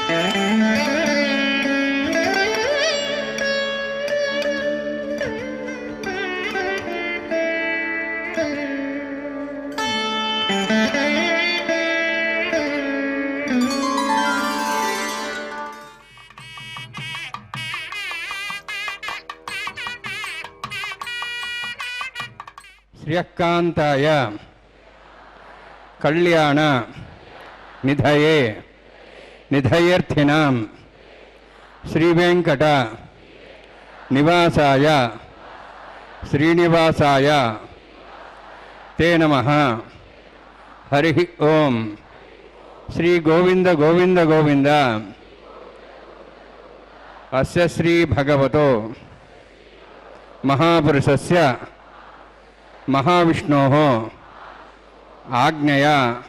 శ్రియకాంతాయ కళ్యాణ నిధయే నిధయేర్థినాం శ్రీవేంకట నివాసాయ శ్రీనివాసాయ తే నమః. హరి ఓం. శ్రీ గోవింద గోవింద గోవింద. అస్య శ్రీ భగవతో మహాపురుషస్య మహావిష్ణోః ఆజ్ఞయా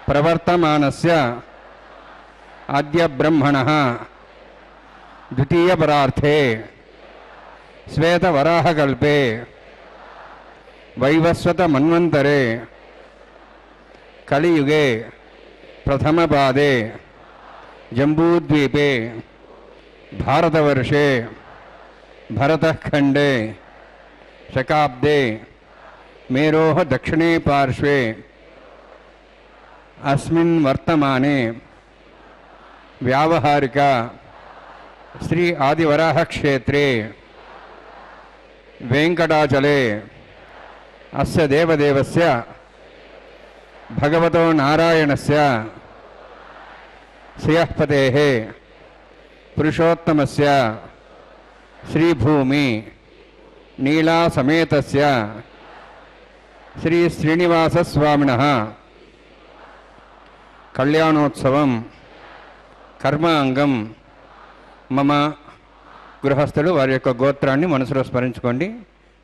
ప్రవర్తమానస్య అద్య బ్రహ్మణః ద్వితీయపరార్థే శ్వేతవరాహకల్పే వైవస్వత మన్వంతరే కలియుగే ప్రథమపాదే జంబూద్వీపే భారతవర్షే భరతఖండే శకాబ్దే మేరోః దక్షిణే పార్శ్వే అస్మిన్ వర్తమానే వ్యావహారిక శ్రీ ఆదివరాహ క్షేత్రే వెంకటాచలే అస్య దేవదేవస్య భగవతో నారాయణస్య శ్రియఃపతేః పురుషోత్తమస్య శ్రీభూమి నీలా సమేతస్య శ్రీ శ్రీనివాసస్వామినః కళ్యాణోత్సవం కర్మాంగం మమ. గృహస్థులు వారి యొక్క గోత్రాన్ని మనసులో స్మరించుకోండి.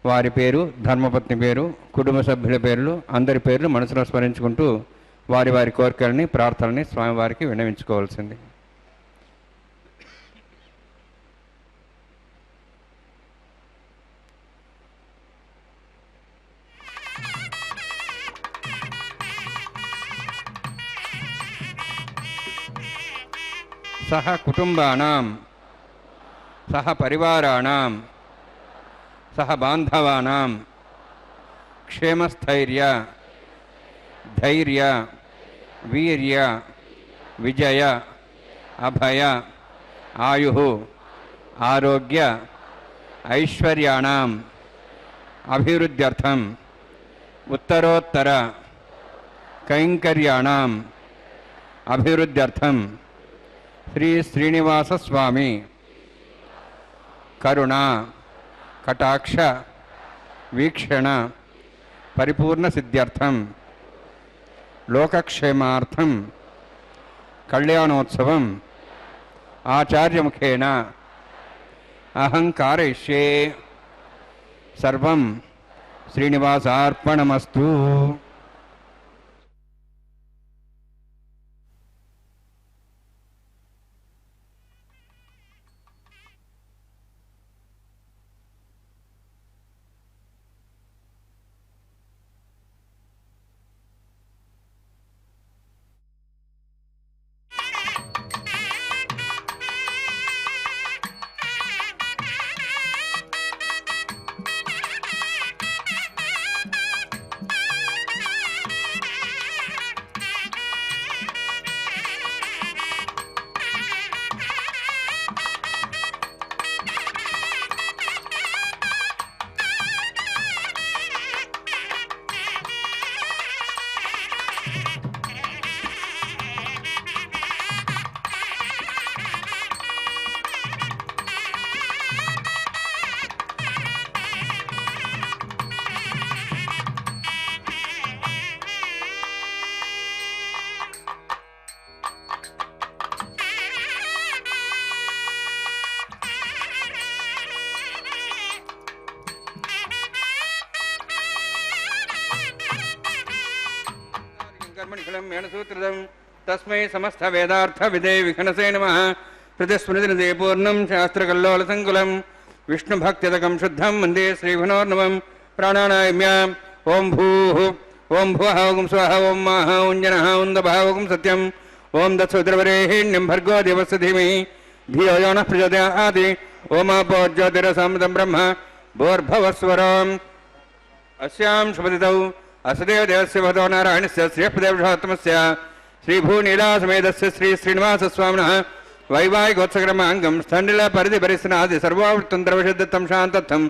వారి పేరు, ధర్మపత్ని పేరు, కుటుంబ సభ్యుల పేర్లు, అందరి పేర్లు మనసులో స్మరించుకుంటూ వారి వారి కోరికల్ని, ప్రార్థనని స్వామివారికి విన్నవించుకోవాల్సింది. సహ కుటుంబానాం సహ పరివారాణాం సహ బాంధవానాం క్షేమస్థైర్య ధైర్య వీర్య విజయ అభయ ఆయు ఆరోగ్య ఐశ్వర్యాణం అభివృద్ధ్యర్థం ఉత్తరోత్తర కైంకర్యాణం అభివృద్ధ్యర్థం శ్రీ శ్రీనివాసస్వామి కరుణ కటాక్ష వీక్షణ పరిపూర్ణ సిద్ధ్యర్థం లోకక్షేమార్థం కళ్యాణోత్సవం ఆచార్యముఖేన అహం కారయిష్యే. సర్వం శ్రీనివాసార్పణమస్తు. तस्मै समस्त वेदार्थ विदे विघनसे नमः. प्रतिस्मृतिनिधे पूर्णं शास्त्रकल्लोलसङ्कुलं विष्णुभक्त्यदकं शुद्धं वन्दे श्रीभनोर्नवं. प्राणानायम्याम् ओं भूः ओं भुवः ओं स्वः ओं माः ओं जनः ओं दभः ओं सत्यं ओम दत्सुद्रवरेहिण्यं भर्गो देवस्य धीमहि धियो यो नः प्रचोदयात् ओम ज्योतिरसामृतं ब्रह्म भूर्भुवस्वरम् अस्यां शुभतिथौ असदेव देवस्य भगवतो नारायणस्य श्रीपदेवषोत्तमस्य श्रीभूनीलासमेतस्य श्री श्रीनिवासस्वामिनः वैवाहिकोत्सवकर्माङ्गं स्थण्डिलपरिधिपरिस्नादि सर्वोवृत्तन्त्रवशुद्धं शान्तत्थं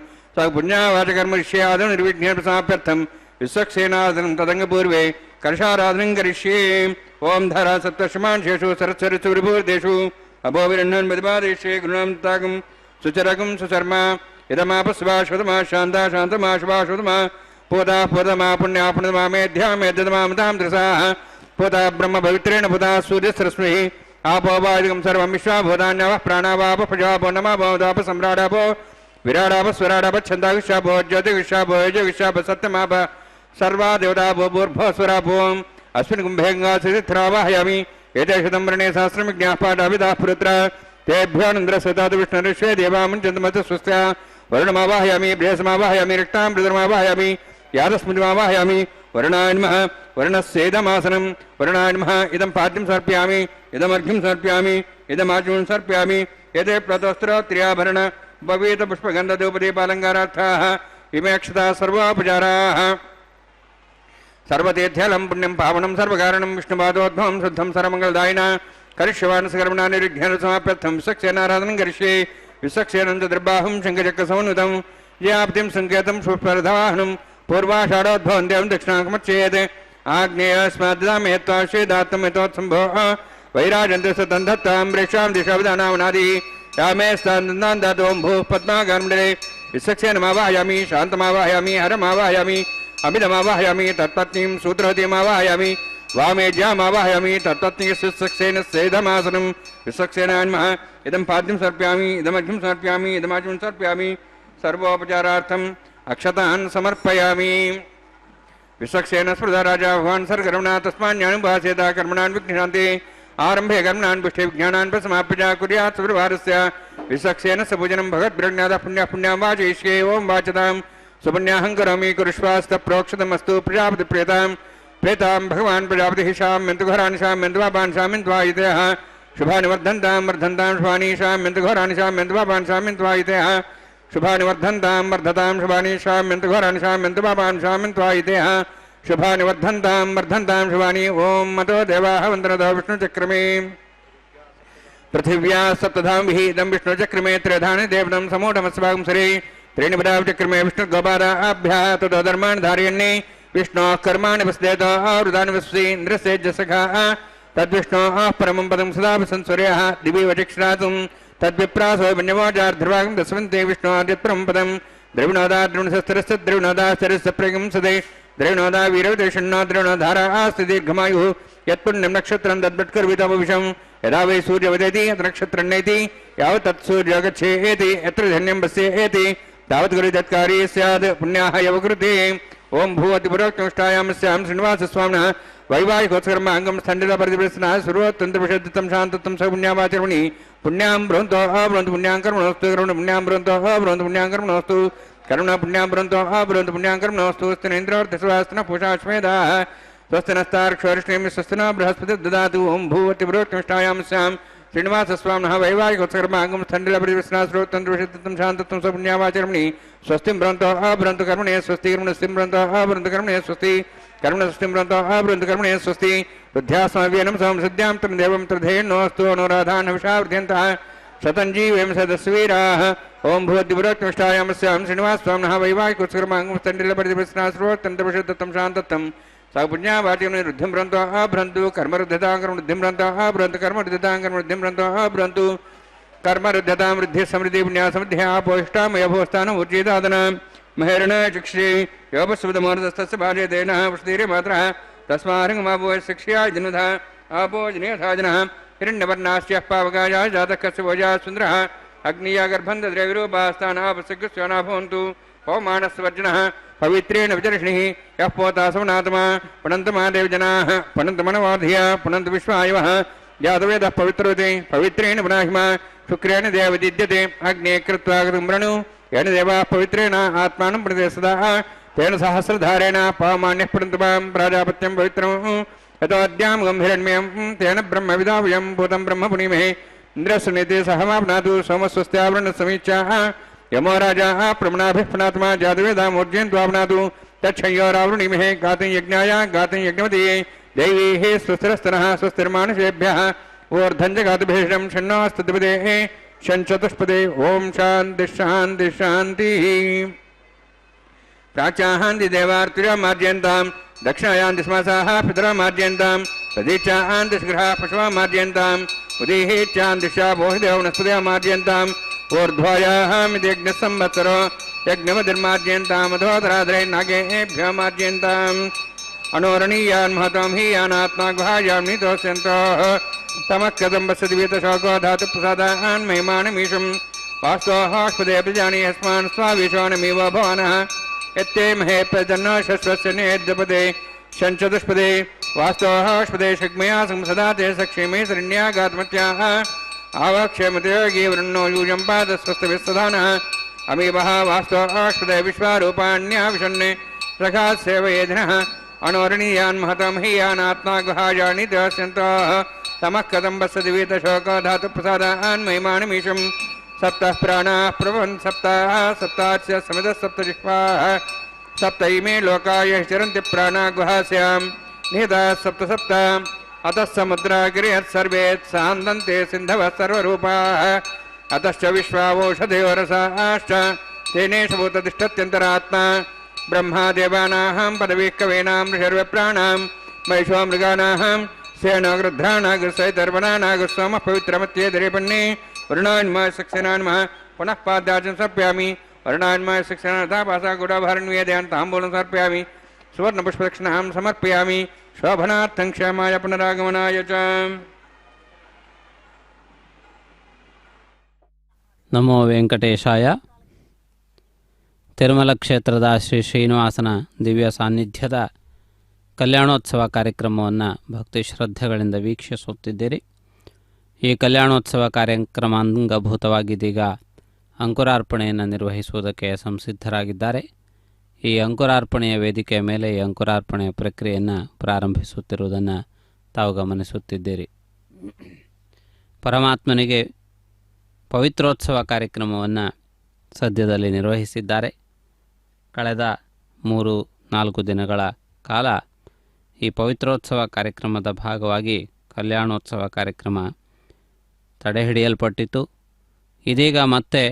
पुण्यावाचकर्मरिष्यादं निर्विघ्नेन समाप्यर्थं विश्वक्सेनादनं तदङ्गपूर्वे कलशाराधनं करिष्ये ओम धारा सप्तशमांशेषु सरस्वरिषु विभूतेषु अभोविरण्यन् मदिपादेशे गुरुणां ताकं सुचरकं सुचर्मा इदमापस्वा शुतमा शान्ता शान्तमा शुभा शुतमा पोता पोतमा पुण्या पुण्यमा मेध्या मेध्यतमा मतां दृशाः पोता ब्रह्म पवित्रेण पुता सूर्यसरस्वती आपो वायुगं सर्वं विश्वा भूतान्यवः प्राणावाप प्रजापो नमा भवदाप सम्राडापो विराडाप स्वराडाप छन्दाविश्वापो ज्योतिविश्वापो यजविश्वाप सत्यमाप सर्वा देवतापो भूर्भुवस्वरापोम् अस्मिन् कुम्भेङ्गासिद्धिरावाहयामि एतेषुतं वर्णे सहस्रमिज्ञाः पाठाभिधाः पुरुत्र तेभ्योऽनन्द्रस्वतात् विष्णुरिष्वे देवामुञ्चन्तमतः स्वस्त्या वरुणमावाहयामि बृहस्मावाहयामि रिक्तां मृदुर्मावाहयामि यादस्मृतिमावाहयामि वरुणाय नमः वरुणस्येदमासनं वरुणाय नमः इदं पाद्यं समर्पयामि इदमर्घ्यं समर्पयामि इदमाचूर्णं समर्पयामि एते प्रतोस्त्रोत्रियाभरण उपवीतपुष्पगन्धधूपदीपालङ्कारार्थाः इमे अक्षताः सर्वोपचाराः सर्वतीर्थ्यालं पुण्यं पावनं सर्वकारणं विष्णुपादोद्भवं शुद्धं सर्वमङ्गलदायिना करिष्यवान् निर्विघ्नेन समाप्यर्थं विश्वक्सेनाराधनं करिष्ये विश्वक्सेनं चतुर्बाहुं शङ्खचक्रसमन्वितं याप्तिं सङ्केतं सुस्पर्धवाहनं पूर्वाषाढोद्भवं देवं दक्षिणाकमच्चेत् आग्नेयस्माद्दामेत्वाश्वेदात्तं यतोत्सम्भोः वैराजन्तस्ततं दत्तां प्रेक्षां दिशाविधानावनादि यामे स्थान्तां दातों भूः पद्मागान्मण्डले विश्वक्सेनमावाहयामि शान्तमावाहयामि हरमावाहयामि अमिदमावाहयामि तत्पत्नीं सूत्रवतीमावाहयामि वामेज्यामावाहयामि तत्पत्नी विश्वक्सेनस्येदमासनं विश्वक्सेनाय नमः इदं पाद्यं समर्पयामि इदमर्घ्यं समर्पयामि इदमाचूर्णं समर्पयामि सर्वोपचारार्थम् अक्षतान् समर्पयामि विश्वक्सेन स्मृता राजा भगवान् सर्वकर्मणा तस्मान्यानुभासेता कर्मणान् विघ्नशान्ति आरम्भे कर्मणान् पुष्टे विज्ञानान् प्रसमाप्य कुर्यात् सुप्रभातस्य विश्वक्सेनस्य पूजनं भगवद्ब्रह्मण्याः पुण्यः पुण्यां वाचयिष्ये ओं वाचतां सुपुण्याहं करोमि कुरुष्वास्तप्रोक्षतमस्तु प्रजापतिप्रेतां प्रेतां भगवान् प्रजापतिः शाम्यन्तु घोराणि शाम्यन्तु पापान् शाम्यन्तु वायुतयः शुभानि वर्धन्तां वर्धन्तां शुभानि शाम्यन्तु घोराणि शाम्यन्तु पापान् शाम्यन्तु वायुतयः शुभानि वर्धन्तां वर्धतां शुभानि शाम्यन्तु घोराणि शाम्यन्तु पापान् शाम्यन्तु वायुतयः शुभानि वर्धन्तां वर्धन्तां शुभानि ॐ मतो देवाः वन्दनतो विष्णुचक्रमे पृथिव्या सप्तधां विहितं विष्णुचक्रमे त्रिधानि देवनं समूढमस्वागं सरे त्रीणि पदाचक्रमे विष्णुगोपादाभ्यः ततो धर्माणि धारयन्ने विष्णोः कर्माणि वसुदेत आवृतानि वसुषि इन्द्रस्य जसखाः तद्विष्णोः परमं पदं सदा संसूर्यः दिवि वचिक्ष्णातुं तद्विप्रासो वन्यमोजार्ध्रुवागं दस्वन्ते विष्णोर्यत्परं पदं द्रविणोदा द्रोणशस्त्रस्य द्रविणोदाश्चर्यस्य प्रगं सदे द्रविणोदा वीरविदेशन्नो द्रविणोधारा आस्ति दीर्घमायुः यत्पुण्यं नक्षत्रं तद्वट्कर्वितमविषं यदा वै सूर्यवदेति यत् नक्षत्रन्नेति यावत् तत्सूर्यो गच्छेति यत्र धन्यं पश्येति तावत् गुरुदत्कारी स्यात् पुण्याः यवकृते ओं भूवतिपुरोक्तमुष्टायामस्यां श्रीनिवासस्वामिनः वैवाहिकोत्सकर्माङ्गं स्थण्डिलपरिधिप्रश्नः सुरोत्तन्त्रविषद्धितं शान्तत्वं स पुण्यावाचर्मणि पुण्यां ब्रवन्तो अब्रवन्तु पुण्यां कर्मणोऽस्तु कर्मण पुण्यां ब्रवन्तो अब्रवन्तु पुण्यां कर्मणोऽस्तु कर्मण पुण्यां ब्रवन्तो अब्रवन्तु पुण्यां कर्मणोऽस्तु स्थिनेन्द्रोऽर्थस्वास्तिनः पूषाश्वेदाः स्वस्ति नस्तार्क्ष्वरिष्णेमि स्वस्ति न बृहस्पतिः ददातु ओं भूवतिपुरोक्तमुष्टायामस्यां श्रीनिवासस्वामिनः वैवाहिकोत्सकर्माङ्गं स्थण्डिलपरिधिप्रश्नः सुरोत्तन्त्रविषद्धितं शान्तत्वं स पुण्यावाचर्मणि स्वस्तिं ब्रवन्तो अब्रवन्तु कर्मणे स्वस्ति कर्मणस्तिं ब्रवन्तो अब्रवन्तु कर्मणे स्वस्ति कर्मणस्तिं ब्रवन्तो अब्रवन्तु कर्मणे स्वस्ति बुद्ध्यास्माभियनं संसिद्ध्यां तं देवं त्रिधेन्नोऽस्तु अनुराधान् हविषावृध्यन्तः शतञ्जीवेम सदस्वीराः ओं भूवद्दिपुरोक्तमुष्टायामस्यां श्रीनिवासस्वामिनः वैवाहिकोत्सकर्माङ्गं स्थण्डिलपरिधिप्रश्नः सुरोत्तन्त्रविषद्धितं शान्तत्वं स पुण्यावाचर्मणि रुद्धिं ब्रवन्तो अब्रवन्तु कर्मरुद्धतां कर्मरुद्धिं ब्रवन्तो अब्रवन्तु कर्मरुद्धतां कर्मरुद्धिं ब्रवन्तो अब्रवन्तु कर्मरुद्धतां वृद्धिः समृद्धिः पुण्या समृद्धिः आपोष्टामयभोस्थानम् ऊर्जितादना महेरण चक्षे योपस्वदमोरदस्तस्य भार्यतेन पुष्टीर्यमात्रः तस्मार्हङ्गमापो शिक्ष्या जनुधा आपो जनेथा जनः हिरण्यवर्णास्यः पावकायाः जातः कस्य भोजाः सुन्दरः अग्निया गर्भन्धद्रविरूपास्तानापसिग्स्वना भवन्तु पौमानस्वर्जनः पवित्रेण विचर्षणिः यः पोता सवनात्मा पुनन्तमा देवजनाः पुनन्तमनवाधिया पुनन्त विश्वायवः जातवेदः पवित्रोते पवित्रेण पुनाहिमा शुक्रेण देवदिद्यते अग्ने कृत्वा कृतुम्रणु येन देवाः पवित्रेण आत्मानं प्रति सदा तेन सहस्रधारेण पामान्यः पुनन्तमां प्राजापत्यं पवित्रं यतोऽद्यां गम्भीरण्यं तेन ब्रह्मविदावयं भूतं ब्रह्म पुनीमहे इन्द्रस्सुनीते सहमाप्नातु सोमस्वस्त्यावृणसमीक्षाः यमो राजा प्रमणाभिः पुनात्मा जातवेदामूर्जयन्त्वाप्नातु तच्छयोरावृणीमहे गातुं यज्ञाय गातुं यज्ञवती दैवीः स्वस्तिरस्तनः स्वस्तिर्मानुषेभ्यः ऊर्ध्वञ्जगातुभीषणं षण्णोऽस्तुतिपदेः षण्चतुष्पदे ॐ शान्तिः शान्तिः शान्तिः प्राच्यान्ति देवार्तिरमार्जयन्तां दक्षिणायान्ति स्मसाः पितरमार्जयन्तां प्रदीक्षान्ति शीघ्राः पशुमार्जयन्ताम् उदीहीच्यान्तिषा बोहिदेव वनस्पतिमार्जयन्ताम् ऊर्ध्वायामिति यज्ञसंवत्सरो यज्ञमतिर्मार्जयन्तामधोदरादरे नागेभ्यो मार्जयन्ताम् अनोरणीयान् महतां हि यानात्मा गुहायां नितोष्यन्तोः तमः कथं पश्यति वीतशोको धातुप्रसादान् महिमानमीशं वास्तोःस्पदे प्रजानि यस्मान् स्वाविशोनमिव भवानः यत्ते महे प्रजन्नो शश्वस्य नेद्यपदे षण्चतुष्पदे वास्तोःस्पदे शग्मया संसदा ते सक्षेमे शरण्यागात्मत्याः आवक्षेमते योगीवृन्नो यूयं पादस्वस्तविस्सदानः अमीवः वास्तोःस्पदे विश्वारूपाण्याविशन्ने रखासेवयेधिनः अनोरणीयान् महतं हि यानात्मा गुहायानि दस्यन्तोः तमः कथं पश्यति वीतशोको धातुप्रसादान् महिमानमीशं सप्तः प्राणाः प्रभवन् सप्ताः सप्तास्य समितः सप्तजिह्वाः सप्त इमे लोकाय चरन्ति प्राणा गुहास्यां निहिताः सप्त सप्त अतः समुद्रागिरियः सर्वे सान्दन्ते सिन्धवः सर्वरूपाः अतश्च विश्वावोषधयो रसाश्च तेनेषु भूततिष्ठत्यन्तरात्मा ब्रह्मा देवानां पदवीः कवीनां ऋषिर्विप्राणां महिषो मृगाणां सेनोगृध्राणागृसैतर्वणानागुस्सोमः पवित्रमत्ये दरेपन्ने वरुणान्मय शिक्षणान्मः पुनः पाद्याचं सर्पयामि वरुणान्मय शिक्षणार्थापासा गुडाभरणीयदयान् ताम्बूलं सर्पयामि सुवर्णपुष्पदक्षिणां समर्पयामि शोभनार्थं क्षमाय पुनरागमनाय च ನಮೋ ವೆಂಕಟೇಶಾಯ. ತಿರುಮಲ ಕ್ಷೇತ್ರದ ಶ್ರೀ ಶ್ರೀನಿವಾಸನ ದಿವ್ಯ ಸಾನ್ನಿಧ್ಯದ ಕಲ್ಯಾಣೋತ್ಸವ ಕಾರ್ಯಕ್ರಮವನ್ನು ಭಕ್ತಿ ಶ್ರದ್ಧೆಗಳಿಂದ ವೀಕ್ಷಿಸುತ್ತಿದ್ದೀರಿ. ಈ ಕಲ್ಯಾಣೋತ್ಸವ ಕಾರ್ಯಕ್ರಮ ಅಂಗಭೂತವಾಗಿದ್ದೀಗ ಅಂಕುರಾರ್ಪಣೆಯನ್ನು ನಿರ್ವಹಿಸುವುದಕ್ಕೆ ಸಂಸಿದ್ಧರಾಗಿದ್ದಾರೆ. ಈ ಅಂಕುರಾರ್ಪಣೆಯ ವೇದಿಕೆಯ ಮೇಲೆ ಈ ಅಂಕುರಾರ್ಪಣೆಯ ಪ್ರಕ್ರಿಯೆಯನ್ನು ಪ್ರಾರಂಭಿಸುತ್ತಿರುವುದನ್ನು ತಾವು ಗಮನಿಸುತ್ತಿದ್ದೀರಿ. ಪರಮಾತ್ಮನಿಗೆ ಪವಿತ್ರೋತ್ಸವ ಕಾರ್ಯಕ್ರಮವನ್ನು ಸದ್ಯದಲ್ಲಿ ನಿರ್ವಹಿಸಿದ್ದಾರೆ. ಕಳೆದ 3-4 ದಿನಗಳ ಕಾಲ ಈ ಪವಿತ್ರೋತ್ಸವ ಕಾರ್ಯಕ್ರಮದ ಭಾಗವಾಗಿ ಕಲ್ಯಾಣೋತ್ಸವ ಕಾರ್ಯಕ್ರಮ ತಡೆಹಿಡಿಯಲ್ಪಟ್ಟಿತು. ಇದೀಗ ಮತ್ತೆ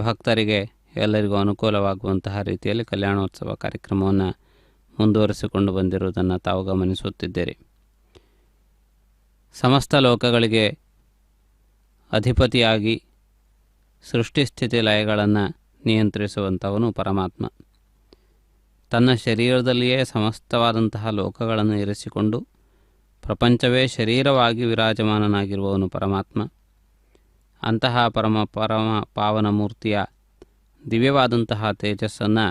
ಭಕ್ತರಿಗೆ ಎಲ್ಲರಿಗೂ ಅನುಕೂಲವಾಗುವಂತಹ ರೀತಿಯಲ್ಲಿ ಕಲ್ಯಾಣೋತ್ಸವ ಕಾರ್ಯಕ್ರಮವನ್ನು ಮುಂದುವರಿಸಿಕೊಂಡು ಬಂದಿರುವುದನ್ನು ತಾವು ಗಮನಿಸುತ್ತಿದ್ದೀರಿ. ಸಮಸ್ತ ಲೋಕಗಳಿಗೆ ಅಧಿಪತಿಯಾಗಿ ಸೃಷ್ಟಿಸ್ಥಿತಿ ಲಯಗಳನ್ನು ನಿಯಂತ್ರಿಸುವಂಥವನು ಪರಮಾತ್ಮ. ತನ್ನ ಶರೀರದಲ್ಲಿಯೇ ಸಮಸ್ತವಾದಂತಹ ಲೋಕಗಳನ್ನು ಇರಿಸಿಕೊಂಡು ಪ್ರಪಂಚವೇ ಶರೀರವಾಗಿ ವಿರಾಜಮಾನನಾಗಿರುವವನು ಪರಮಾತ್ಮ. ಅಂತಹ ಪರಮ ಪಾವನ ಮೂರ್ತಿಯ ದಿವ್ಯವಾದಂತಹ ತೇಜಸ್ಸನ್ನು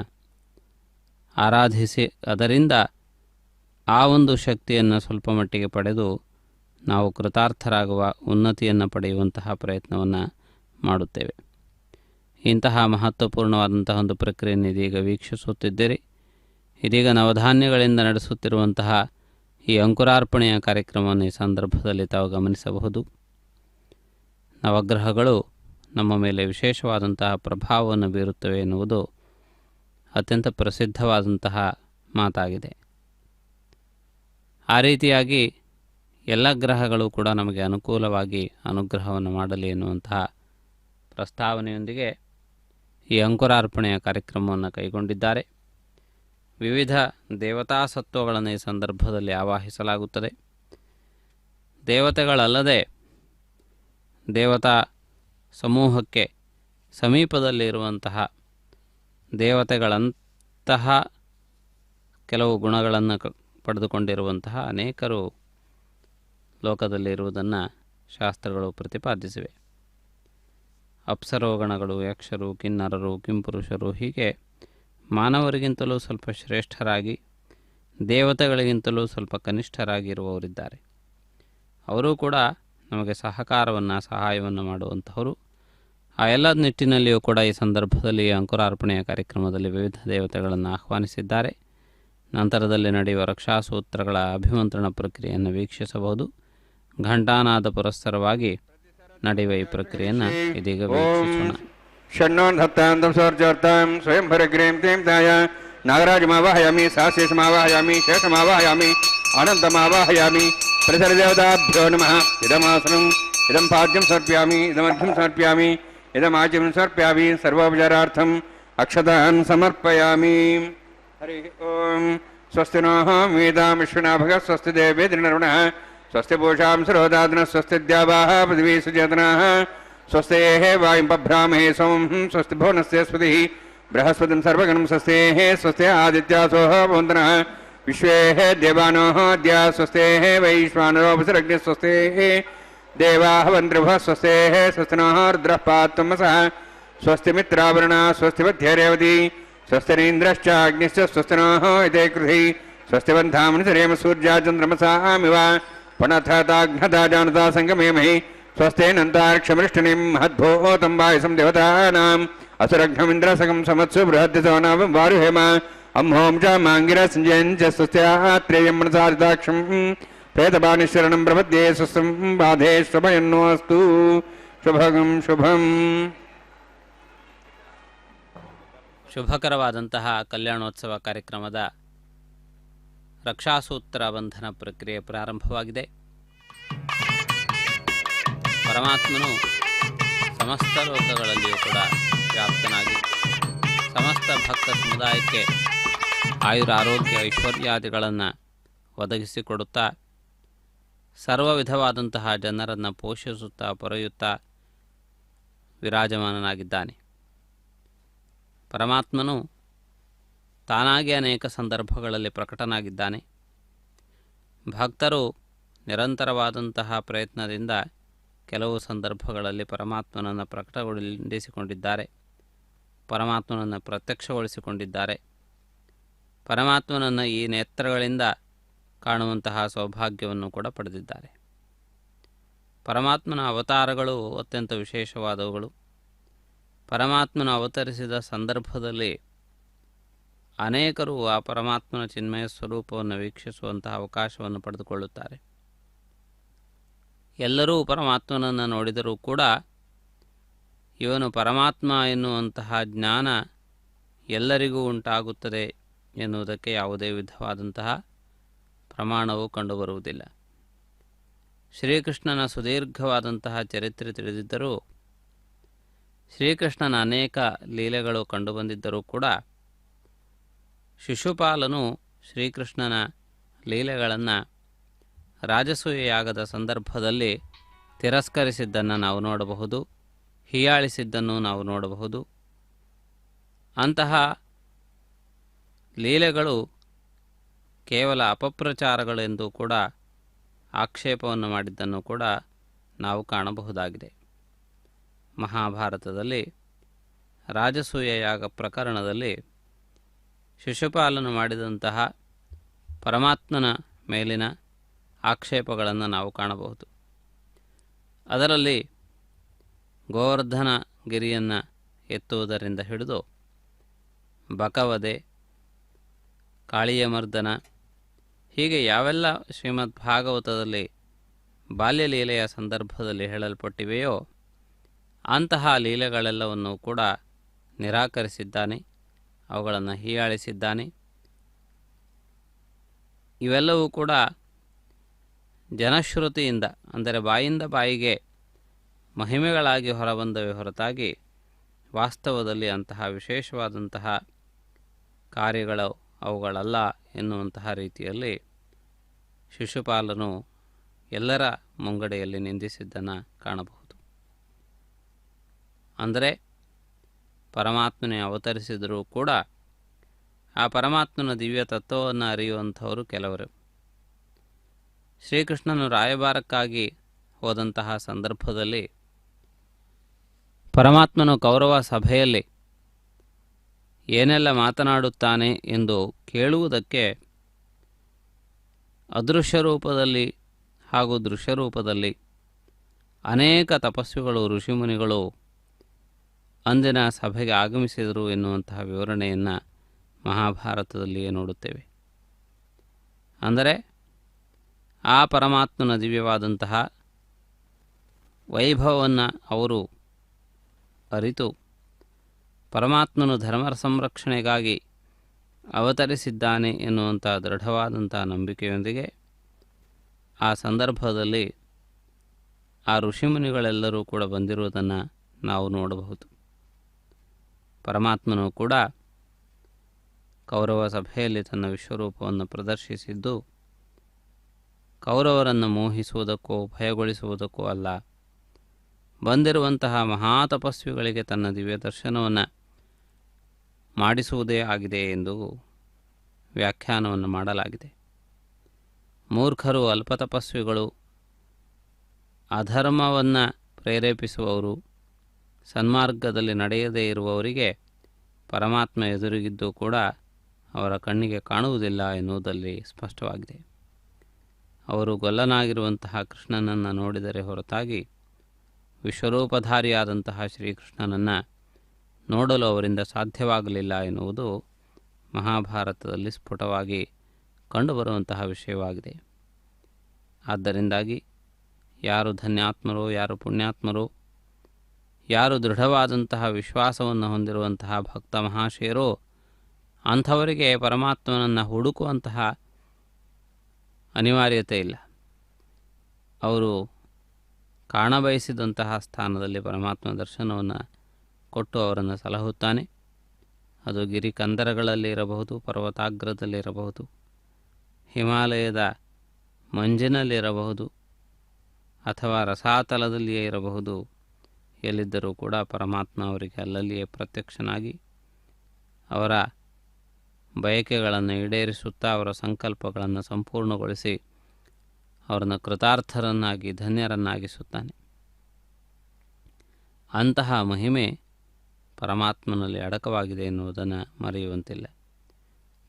ಆರಾಧಿಸಿ ಅದರಿಂದ ಆ ಒಂದು ಶಕ್ತಿಯನ್ನು ಸ್ವಲ್ಪ ಮಟ್ಟಿಗೆ ಪಡೆದು ನಾವು ಕೃತಾರ್ಥರಾಗುವ ಉನ್ನತಿಯನ್ನು ಪಡೆಯುವಂತಹ ಪ್ರಯತ್ನವನ್ನು ಮಾಡುತ್ತೇವೆ. ಇಂತಹ ಮಹತ್ವಪೂರ್ಣವಾದಂತಹ ಒಂದು ಪ್ರಕ್ರಿಯೆಯನ್ನು ಇದೀಗ ವೀಕ್ಷಿಸುತ್ತಿದ್ದೀರಿ. ಇದೀಗ ನವಧಾನ್ಯಗಳಿಂದ ನಡೆಸುತ್ತಿರುವಂತಹ ಈ ಅಂಕುರಾರ್ಪಣೆಯ ಕಾರ್ಯಕ್ರಮವನ್ನು ಈ ಸಂದರ್ಭದಲ್ಲಿ ತಾವು ಗಮನಿಸಬಹುದು. ನವಗ್ರಹಗಳು ನಮ್ಮ ಮೇಲೆ ವಿಶೇಷವಾದಂತಹ ಪ್ರಭಾವವನ್ನು ಬೀರುತ್ತವೆ ಎನ್ನುವುದು ಅತ್ಯಂತ ಪ್ರಸಿದ್ಧವಾದಂತಹ ಮಾತಾಗಿದೆ. ಆ ರೀತಿಯಾಗಿ ಎಲ್ಲ ಗ್ರಹಗಳು ಕೂಡ ನಮಗೆ ಅನುಕೂಲವಾಗಿ ಅನುಗ್ರಹವನ್ನು ಮಾಡಲಿ ಎನ್ನುವಂತಹ ಪ್ರಸ್ತಾವನೆಯೊಂದಿಗೆ ಈ ಅಂಕುರಾರ್ಪಣೆಯ ಕಾರ್ಯಕ್ರಮವನ್ನು ಕೈಗೊಂಡಿದ್ದಾರೆ. ವಿವಿಧ ದೇವತಾ ಸತ್ವಗಳನ್ನು ಈ ಸಂದರ್ಭದಲ್ಲಿ ಆವಾಹಿಸಲಾಗುತ್ತದೆ. ದೇವತೆಗಳಲ್ಲದೆ ದೇವತಾ ಸಮೂಹಕ್ಕೆ ಸಮೀಪದಲ್ಲಿರುವಂತಹ ದೇವತೆಗಳಂತಹ ಕೆಲವು ಗುಣಗಳನ್ನು ಪಡೆದುಕೊಂಡಿರುವಂತಹ ಅನೇಕರು ಲೋಕದಲ್ಲಿರುವುದನ್ನು ಶಾಸ್ತ್ರಗಳು ಪ್ರತಿಪಾದಿಸಿವೆ. ಅಪ್ಸರೋಗಣಗಳು, ಯಕ್ಷರು, ಕಿನ್ನರರು, ಕಿಂಪುರುಷರು ಹೀಗೆ ಮಾನವರಿಗಿಂತಲೂ ಸ್ವಲ್ಪ ಶ್ರೇಷ್ಠರಾಗಿ ದೇವತೆಗಳಿಗಿಂತಲೂ ಸ್ವಲ್ಪ ಕನಿಷ್ಠರಾಗಿರುವವರಿದ್ದಾರೆ. ಅವರೂ ಕೂಡ ನಮಗೆ ಸಹಾಯವನ್ನು ಮಾಡುವಂಥವರು. ಆ ಎಲ್ಲ ನಿಟ್ಟಿನಲ್ಲಿಯೂ ಕೂಡ ಈ ಸಂದರ್ಭದಲ್ಲಿ ಅಂಕುರಾರ್ಪಣೆಯ ಕಾರ್ಯಕ್ರಮದಲ್ಲಿ ವಿವಿಧ ದೇವತೆಗಳನ್ನು ಆಹ್ವಾನಿಸಿದ್ದಾರೆ. ನಂತರದಲ್ಲಿ ನಡೆಯುವ ರಕ್ಷಾಸೂತ್ರಗಳ ಅಭಿಮಂತ್ರಣ ಪ್ರಕ್ರಿಯೆಯನ್ನು ವೀಕ್ಷಿಸಬಹುದು. ಘಂಟಾನಾದ ಪುರಸ್ಸರವಾಗಿ ನಡೆಯುವ ಈ ಪ್ರಕ್ರಿಯೆಯನ್ನು ಇದೀಗ ವೀಕ್ಷಿಸೋಣ. षण्णोन्धत्तान्तं सौर्जोर्तां स्वयंभरग्रीं तीं ताय नागराजमावाहयामि साशेषमावाहयामि शेषमावाहयामि अनन्तमावाहयामि परिसरदेवताभ्यो नमः. इदमासनम् इदं पाद्यं समर्पयामि इदमर्घ्यं समर्पयामि इदमाज्यं समर्पयामि सर्वोपचारार्थम् अक्षतान् समर्पयामि. हरिः ओम्. स्वस्ति नः वेदां विश्वनाभगः स्वस्ति देवेन्द्रनरुणः स्वस्ति पूषां सरोदादनः स्वस्ति द्यावाः पृथिवी सुचेतनाः स्वस्तेः वायुं बभ्रामहे सोमं स्वस्ति भुवनस्य स्पतिः बृहस्पतिं सर्वगणं स्वस्तेः स्वस्ति आदित्यासोः वन्दनः विश्वेः देवानोः अद्या स्वस्तेः वैश्वानरोपसरग्निः स्वस्तेः देवाः वन्द्रभः स्वस्तेः स्वस्तिनः रुद्रः पात्वमसः स्वस्ति मित्रावरुणः स्वस्ति मध्यरेवती स्वस्तिरीन्द्रश्च अग्निश्च स्वस्तिनः इते कृधि स्वस्ति बन्धामनुसरेम सूर्या चन्द्रमसामिव पणथताघ्नता जानता सङ्गमेमहि स्वस्तेनन्तार्क्षमृष्टनिं महद्भूतं वायुसं देवतानाम् असुरघ्नमिन्द्रसगं समत्सु बृहद्यसवनामं वारुहेम अम्हों च माङ्गिरसञ्जयं च स्वस्त्यात्रेयं मनसादिताक्षं प्रेतपानिशरणं प्रपद्ये स्वस्तं बाधे स्वभयन्नोऽस्तु शुभगं शुभम्. ಶುಭಕರವಾದಂತಹ ಕಲ್ಯಾಣೋತ್ಸವ ಕಾರ್ಯಕ್ರಮದ ರಕ್ಷಾಸೂತ್ರ ಬಂಧನ ಪ್ರಕ್ರಿಯೆ ಪ್ರಾರಂಭವಾಗಿದೆ. ಪರಮಾತ್ಮನು ಸಮಸ್ತ ಲೋಕಗಳಲ್ಲಿಯೂ ಕೂಡ ವ್ಯಾಪ್ತನಾಗಿ ಸಮಸ್ತ ಭಕ್ತ ಸಮುದಾಯಕ್ಕೆ ಆಯುರಾರೋಗ್ಯ ಐಶ್ವರ್ಯಾದಿಗಳನ್ನು ಒದಗಿಸಿಕೊಡುತ್ತಾ ಸರ್ವ ವಿಧವಾದಂತಹ ಜನರನ್ನು ಪೋಷಿಸುತ್ತಾ ಪೊರೆಯುತ್ತಾ ವಿರಾಜಮಾನನಾಗಿದ್ದಾನೆ. ಪರಮಾತ್ಮನು ತಾನಾಗಿ ಅನೇಕ ಸಂದರ್ಭಗಳಲ್ಲಿ ಪ್ರಕಟನಾಗಿದ್ದಾನೆ. ಭಕ್ತರು ನಿರಂತರವಾದಂತಹ ಪ್ರಯತ್ನದಿಂದ ಕೆಲವು ಸಂದರ್ಭಗಳಲ್ಲಿ ಪರಮಾತ್ಮನನ್ನು ಪ್ರಕಟಗೊಳಿಸಿಕೊಂಡಿದ್ದಾರೆ, ಪರಮಾತ್ಮನನ್ನು ಪ್ರತ್ಯಕ್ಷಗೊಳಿಸಿಕೊಂಡಿದ್ದಾರೆ. ಪರಮಾತ್ಮನನ್ನು ಈ ನೇತ್ರಗಳಿಂದ ಕಾಣುವಂತಹ ಸೌಭಾಗ್ಯವನ್ನು ಕೂಡ ಪಡೆದಿದ್ದಾರೆ. ಪರಮಾತ್ಮನ ಅವತಾರಗಳು ಅತ್ಯಂತ ವಿಶೇಷವಾದವುಗಳು. ಪರಮಾತ್ಮನ ಅವತರಿಸಿದ ಸಂದರ್ಭದಲ್ಲಿ ಅನೇಕರು ಆ ಪರಮಾತ್ಮನ ಚಿನ್ಮಯ ಸ್ವರೂಪವನ್ನು ವೀಕ್ಷಿಸುವಂತಹ ಅವಕಾಶವನ್ನು ಪಡೆದುಕೊಳ್ಳುತ್ತಾರೆ. ಎಲ್ಲರೂ ಪರಮಾತ್ಮನನ್ನು ನೋಡಿದರೂ ಕೂಡ ಇವನು ಪರಮಾತ್ಮ ಎನ್ನುವಂತಹ ಜ್ಞಾನ ಎಲ್ಲರಿಗೂ ಉಂಟಾಗುತ್ತದೆ ಎನ್ನುವುದಕ್ಕೆ ಯಾವುದೇ ವಿಧವಾದಂತಹ ಪ್ರಮಾಣವು ಕಂಡುಬರುವುದಿಲ್ಲ. ಶ್ರೀಕೃಷ್ಣನ ಸುದೀರ್ಘವಾದಂತಹ ಚರಿತ್ರೆ ತಿಳಿದಿದ್ದರೂ, ಶ್ರೀಕೃಷ್ಣನ ಅನೇಕ ಲೀಲೆಗಳು ಕಂಡುಬಂದಿದ್ದರೂ ಕೂಡ ಶಿಶುಪಾಲನು ಶ್ರೀಕೃಷ್ಣನ ಲೀಲೆಗಳನ್ನು ರಾಜಸೂಯ ಯಾಗದ ಸಂದರ್ಭದಲ್ಲಿ ತಿರಸ್ಕರಿಸಿದ್ದನ್ನು ನಾವು ನೋಡಬಹುದು, ಹೀಯಾಳಿಸಿದ್ದನ್ನು ನಾವು ನೋಡಬಹುದು. ಅಂತಹ ಲೀಲೆಗಳು ಕೇವಲ ಅಪಪ್ರಚಾರಗಳೆಂದು ಕೂಡ ಆಕ್ಷೇಪವನ್ನು ಮಾಡಿದ್ದನ್ನು ಕೂಡ ನಾವು ಕಾಣಬಹುದಾಗಿದೆ. ಮಹಾಭಾರತದಲ್ಲಿ ರಾಜಸೂಯ ಯಾಗ ಪ್ರಕರಣದಲ್ಲಿ ಶಿಶುಪಾಲನು ಮಾಡಿದಂತಹ ಪರಮಾತ್ಮನ ಮೇಲಿನ ಆಕ್ಷೇಪಗಳನ್ನು ನಾವು ಕಾಣಬಹುದು. ಅದರಲ್ಲಿ ಗೋವರ್ಧನ ಗಿರಿಯನ್ನು ಎತ್ತುವುದರಿಂದ ಹಿಡಿದು ಬಕವದೆ, ಕಾಳಿಯ ಮರ್ದನ, ಹೀಗೆ ಯಾವೆಲ್ಲ ಶ್ರೀಮದ್ ಭಾಗವತದಲ್ಲಿ ಬಾಲ್ಯಲೀಲೆಯ ಸಂದರ್ಭದಲ್ಲಿ ಹೇಳಲ್ಪಟ್ಟಿವೆಯೋ ಅಂತಹ ಲೀಲೆಗಳೆಲ್ಲವನ್ನು ಕೂಡ ನಿರಾಕರಿಸಿದ್ದಾನೆ, ಅವುಗಳನ್ನು ಹೀಯಾಳಿಸಿದ್ದಾನೆ. ಇವೆಲ್ಲವೂ ಕೂಡ ಜನಶ್ರುತಿಯಿಂದ, ಅಂದರೆ ಬಾಯಿಂದ ಬಾಯಿಗೆ ಮಹಿಮೆಗಳಾಗಿ ಹೊರಬಂದವೇ ಹೊರತಾಗಿ ವಾಸ್ತವದಲ್ಲಿ ಅಂತಹ ವಿಶೇಷವಾದಂತಹ ಕಾರ್ಯಗಳು ಅವುಗಳಲ್ಲ ಎನ್ನುವಂತಹ ರೀತಿಯಲ್ಲಿ ಶಿಶುಪಾಲನು ಎಲ್ಲರ ಮುಂಗಡೆಯಲ್ಲಿ ನಿಂದಿಸಿದ್ದನ್ನು ಕಾಣಬಹುದು. ಅಂದರೆ ಪರಮಾತ್ಮನೇ ಅವತರಿಸಿದರೂ ಕೂಡ ಆ ಪರಮಾತ್ಮನ ದಿವ್ಯ ತತ್ವವನ್ನು ಅರಿಯುವಂಥವರು ಕೆಲವರು. ಶ್ರೀಕೃಷ್ಣನು ರಾಯಭಾರಕ್ಕಾಗಿ ಹೋದಂತಹ ಸಂದರ್ಭದಲ್ಲಿ ಪರಮಾತ್ಮನು ಕೌರವ ಸಭೆಯಲ್ಲಿ ಏನೆಲ್ಲ ಮಾತನಾಡುತ್ತಾನೆ ಎಂದು ಕೇಳುವುದಕ್ಕೆ ಅದೃಶ್ಯ ರೂಪದಲ್ಲಿ ಹಾಗೂ ದೃಶ್ಯ ರೂಪದಲ್ಲಿ ಅನೇಕ ತಪಸ್ವಿಗಳು, ಋಷಿಮುನಿಗಳು ಅಂದಿನ ಸಭೆಗೆ ಆಗಮಿಸಿದರು ಎನ್ನುವಂತಹ ವಿವರಣೆಯನ್ನು ಮಹಾಭಾರತದಲ್ಲಿಯೇ ನೋಡುತ್ತೇವೆ. ಅಂದರೆ ಆ ಪರಮಾತ್ಮನ ದಿವ್ಯವಾದಂತಹ ವೈಭವವನ್ನು ಅವರು ಅರಿತು ಪರಮಾತ್ಮನು ಧರ್ಮ ಸಂರಕ್ಷಣೆಗಾಗಿ ಅವತರಿಸಿದ್ದಾನೆ ಎನ್ನುವಂಥ ದೃಢವಾದಂಥ ನಂಬಿಕೆಯೊಂದಿಗೆ ಆ ಸಂದರ್ಭದಲ್ಲಿ ಆ ಋಷಿಮುನಿಗಳೆಲ್ಲರೂ ಕೂಡ ಬಂದಿರುವುದನ್ನು ನಾವು ನೋಡಬಹುದು. ಪರಮಾತ್ಮನು ಕೂಡ ಕೌರವ ಸಭೆಯಲ್ಲಿ ತನ್ನ ವಿಶ್ವರೂಪವನ್ನು ಪ್ರದರ್ಶಿಸಿದ್ದು ಕೌರವರನ್ನು ಮೋಹಿಸುವುದಕ್ಕೋ ಭಯಗೊಳಿಸುವುದಕ್ಕೋ ಅಲ್ಲ, ಬಂದಿರುವಂತಹ ಮಹಾತಪಸ್ವಿಗಳಿಗೆ ತನ್ನ ದಿವ್ಯ ದರ್ಶನವನ್ನು ಮಾಡಿಸುವುದೇ ಆಗಿದೆ ಎಂದು ವ್ಯಾಖ್ಯಾನವನ್ನು ಮಾಡಲಾಗಿದೆ. ಮೂರ್ಖರು, ಅಲ್ಪತಪಸ್ವಿಗಳು, ಅಧರ್ಮವನ್ನು ಪ್ರೇರೇಪಿಸುವವರು, ಸನ್ಮಾರ್ಗದಲ್ಲಿ ನಡೆಯದೇ ಇರುವವರಿಗೆ ಪರಮಾತ್ಮ ಎದುರಿಗಿದ್ದು ಕೂಡ ಅವರ ಕಣ್ಣಿಗೆ ಕಾಣುವುದಿಲ್ಲ ಎನ್ನುವುದರಲ್ಲಿ ಸ್ಪಷ್ಟವಾಗಿದೆ. ಅವರು ಗೊಲ್ಲನಾಗಿರುವಂತಹ ಕೃಷ್ಣನನ್ನು ನೋಡಿದರೆ ಹೊರತಾಗಿ ವಿಶ್ವರೂಪಧಾರಿಯಾದಂತಹ ಶ್ರೀಕೃಷ್ಣನನ್ನು ನೋಡಲು ಅವರಿಂದ ಸಾಧ್ಯವಾಗಲಿಲ್ಲ ಎನ್ನುವುದು ಮಹಾಭಾರತದಲ್ಲಿ ಸ್ಫುಟವಾಗಿ ಕಂಡುಬರುವಂತಹ ವಿಷಯವಾಗಿದೆ. ಆದ್ದರಿಂದಾಗಿ ಯಾರು ಧನ್ಯಾತ್ಮರೋ, ಯಾರು ಪುಣ್ಯಾತ್ಮರೋ, ಯಾರು ದೃಢವಾದಂತಹ ವಿಶ್ವಾಸವನ್ನು ಹೊಂದಿರುವಂತಹ ಭಕ್ತ ಮಹಾಶಯರೋ ಅಂಥವರಿಗೆ ಪರಮಾತ್ಮನನ್ನು ಹುಡುಕುವಂತಹ ಅನಿವಾರ್ಯತೆ ಇಲ್ಲ. ಅವರು ಕಾಣಬಯಸಿದಂತಹ ಸ್ಥಾನದಲ್ಲಿ ಪರಮಾತ್ಮ ದರ್ಶನವನ್ನು ಕೊಟ್ಟು ಅವರನ್ನು ಸಲಹುತ್ತಾನೆ. ಅದು ಗಿರಿ ಕಂದರಗಳಲ್ಲಿ ಇರಬಹುದು, ಪರ್ವತಾಗ್ರದಲ್ಲಿರಬಹುದು, ಹಿಮಾಲಯದ ಮಂಜಿನಲ್ಲಿರಬಹುದು, ಅಥವಾ ರಸಾತಲದಲ್ಲಿಯೇ ಇರಬಹುದು. ಎಲ್ಲಿದ್ದರೂ ಕೂಡ ಪರಮಾತ್ಮ ಅವರಿಗೆ ಅಲ್ಲಲ್ಲಿಯೇ ಪ್ರತ್ಯಕ್ಷನಾಗಿ ಅವರ ಬಯಕೆಗಳನ್ನು ಈಡೇರಿಸುತ್ತಾ ಅವರ ಸಂಕಲ್ಪಗಳನ್ನು ಸಂಪೂರ್ಣಗೊಳಿಸಿ ಅವರನ್ನು ಕೃತಾರ್ಥರನ್ನಾಗಿ ಧನ್ಯರನ್ನಾಗಿಸುತ್ತಾನೆ. ಅಂತಹ ಮಹಿಮೆ ಪರಮಾತ್ಮನಲ್ಲಿ ಅಡಕವಾಗಿದೆ ಎನ್ನುವುದನ್ನು ಮರೆಯುವಂತಿಲ್ಲ.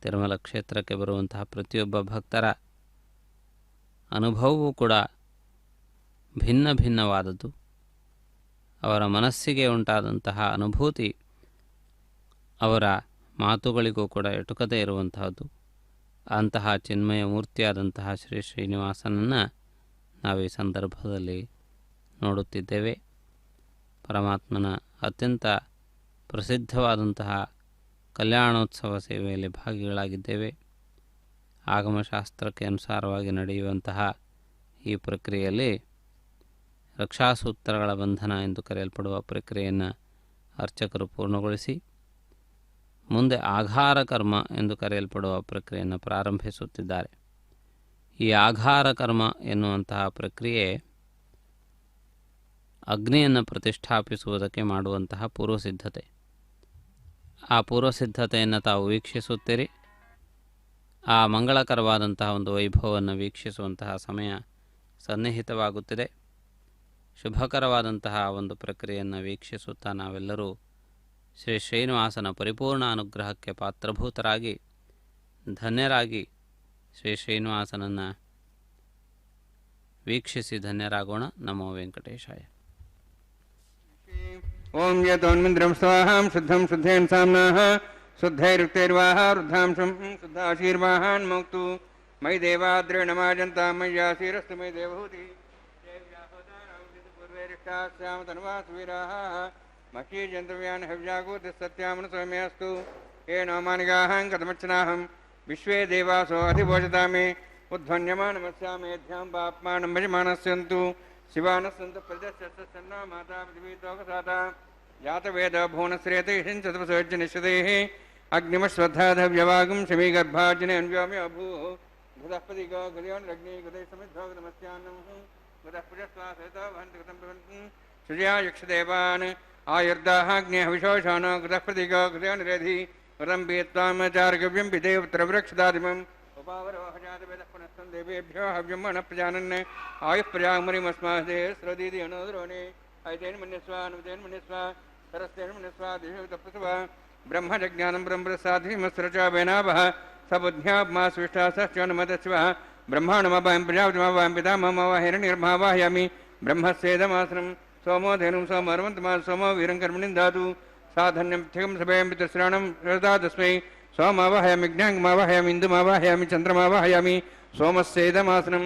ತಿರುಮಲ ಕ್ಷೇತ್ರಕ್ಕೆ ಬರುವಂತಹ ಪ್ರತಿಯೊಬ್ಬ ಭಕ್ತರ ಅನುಭವವೂ ಕೂಡ ಭಿನ್ನ ಭಿನ್ನವಾದದ್ದು. ಅವರ ಮನಸ್ಸಿಗೆ ಉಂಟಾದಂತಹ ಅನುಭೂತಿ ಅವರ ಮಾತುಗಳಿಗೂ ಕೂಡ ಎಟುಕದೇ ಇರುವಂತಹದ್ದು. ಅಂತಹ ಚಿನ್ಮಯ ಮೂರ್ತಿಯಾದಂತಹ ಶ್ರೀ ಶ್ರೀನಿವಾಸನನ್ನು ನಾವು ಈ ಸಂದರ್ಭದಲ್ಲಿ ನೋಡುತ್ತಿದ್ದೇವೆ. ಪರಮಾತ್ಮನ ಅತ್ಯಂತ ಪ್ರಸಿದ್ಧವಾದಂತಹ ಕಲ್ಯಾಣೋತ್ಸವ ಸೇವೆಯಲ್ಲಿ ಭಾಗಿಗಳಾಗಿದ್ದೇವೆ. ಆಗಮಶಾಸ್ತ್ರಕ್ಕೆ ಅನುಸಾರವಾಗಿ ನಡೆಯುವಂತಹ ಈ ಪ್ರಕ್ರಿಯೆಯಲ್ಲಿ ರಕ್ಷಾಸೂತ್ರಗಳ ಬಂಧನ ಎಂದು ಕರೆಯಲ್ಪಡುವ ಪ್ರಕ್ರಿಯೆಯನ್ನು ಅರ್ಚಕರು ಪೂರ್ಣಗೊಳಿಸಿ ಮುಂದೆ ಆಘಾರ ಕರ್ಮ ಎಂದು ಕರೆಯಲ್ಪಡುವ ಪ್ರಕ್ರಿಯೆಯನ್ನು ಪ್ರಾರಂಭಿಸುತ್ತಿದ್ದಾರೆ. ಈ ಆಘಾರ ಕರ್ಮ ಎನ್ನುವಂತಹ ಪ್ರಕ್ರಿಯೆ ಅಗ್ನಿಯನ್ನು ಪ್ರತಿಷ್ಠಾಪಿಸುವುದಕ್ಕೆ ಮಾಡುವಂತಹ ಪೂರ್ವಸಿದ್ಧತೆ. ಆ ಪೂರ್ವಸಿದ್ಧತೆಯನ್ನು ತಾವು ವೀಕ್ಷಿಸುತ್ತೀರಿ. ಆ ಮಂಗಳಕರವಾದಂತಹ ಒಂದು ವೈಭವವನ್ನು ವೀಕ್ಷಿಸುವಂತಹ ಸಮಯ ಸನ್ನಿಹಿತವಾಗುತ್ತಿದೆ. ಶುಭಕರವಾದಂತಹ ಒಂದು ಪ್ರಕ್ರಿಯೆಯನ್ನು ವೀಕ್ಷಿಸುತ್ತಾ ನಾವೆಲ್ಲರೂ ಶ್ರೀ ಶ್ರೀನಿವಾಸನ ಪರಿಪೂರ್ಣ ಅನುಗ್ರಹಕ್ಕೆ ಪಾತ್ರಭೂತರಾಗಿ ಧನ್ಯರಾಗಿ ಶ್ರೀ ಶ್ರೀನಿವಾಸನನ್ನು ವೀಕ್ಷಿಸಿ ಧನ್ಯರಾಗೋಣ. ನಮೋ ವೆಂಕಟೇಶಾಯ. ಓಂ ಯತೋನ್ಮಿಂದ್ರಂ ಸ್ವಾಹಾಂ ಶುದ್ಧಂ ಶುದ್ಧೇನ್ ಸಾಮ್ನಾಃ ಶುದ್ಧೈರುಕ್ತೈರ್ವಾಹ ವೃದ್ಧಾಂಶಂ ಶುದ್ಧಾಶೀರ್ವಾಹಾನ್ ಮೌಕ್ತು ಮೈ ದೇವಾದ್ರೇಣ ಮಾಜಂತ ಮಯ್ಯಾಸೀರಸ್ತು ಮೈ ದೇವಹೂತಿ पूर्वेरिष्टास्याम तन्वासुवीराः महीजन्तव्यान् हव्यागूतसत्यामनुसौम्यस्तु ये नवमानिगाः कथमर्चनाहं विश्वे देवासो अधिभोजता मे उद्ध्वन्यमानमस्यामेध्यां पाप्मानं भजमानस्यन्तु शिवानस्सन्तु प्रजस्यन्ना माता पृथिवीतोकसाता जातवेदभुवनश्रेतैषिञ्चतपसोज्जनिष्यतेः अग्निमश्वद्धाधव्यवागं शमीगर्भार्जने अन्व्योम्य अभूः गदःपदिको गदयोन्रग्नि गदै समिद्धो गदमस्यान्नम् श्रुया यक्षदेवान् आयुर्दाहाग्ने हविशोषाणो गृहप्रतिको गृहनिरेधि रम्बीत्वामचार्गव्यं विदेवत्रवृक्षदादिमम् उपावरोहजातवेदः देवेभ्यो हव्यं मनप्रजानन् आयुः प्रजामरिमस्मादे स्रदीति अनोद्रोणे ऐतेन मन्यस्व अनुतेन मन्यस्व सरस्तेन मन्यस्व दिव्यतपस्व ब्रह्मजज्ञानं ब्रह्मप्रसाधिमस्रचा वेनावः सबुद्ध्याप्मास्विष्टासश्चोन्मदस्व ब्रह्माणमवायं प्रजापतिमवायं पितामहमवा हिरण्यर्मावाहयामि ब्रह्मस्येदमासनं सोमो धेनुं सोमर्वन्तमा सोमो वीरं कर्मणि दातु साधन्यं थिगं सभयं पितृश्राणं श्रद्धा तस्मै सोमावाहयामि ज्ञाङ्गमावाहयामि इन्दुमावाहयामि चन्द्रमावाहयामि सोमस्येदमासनं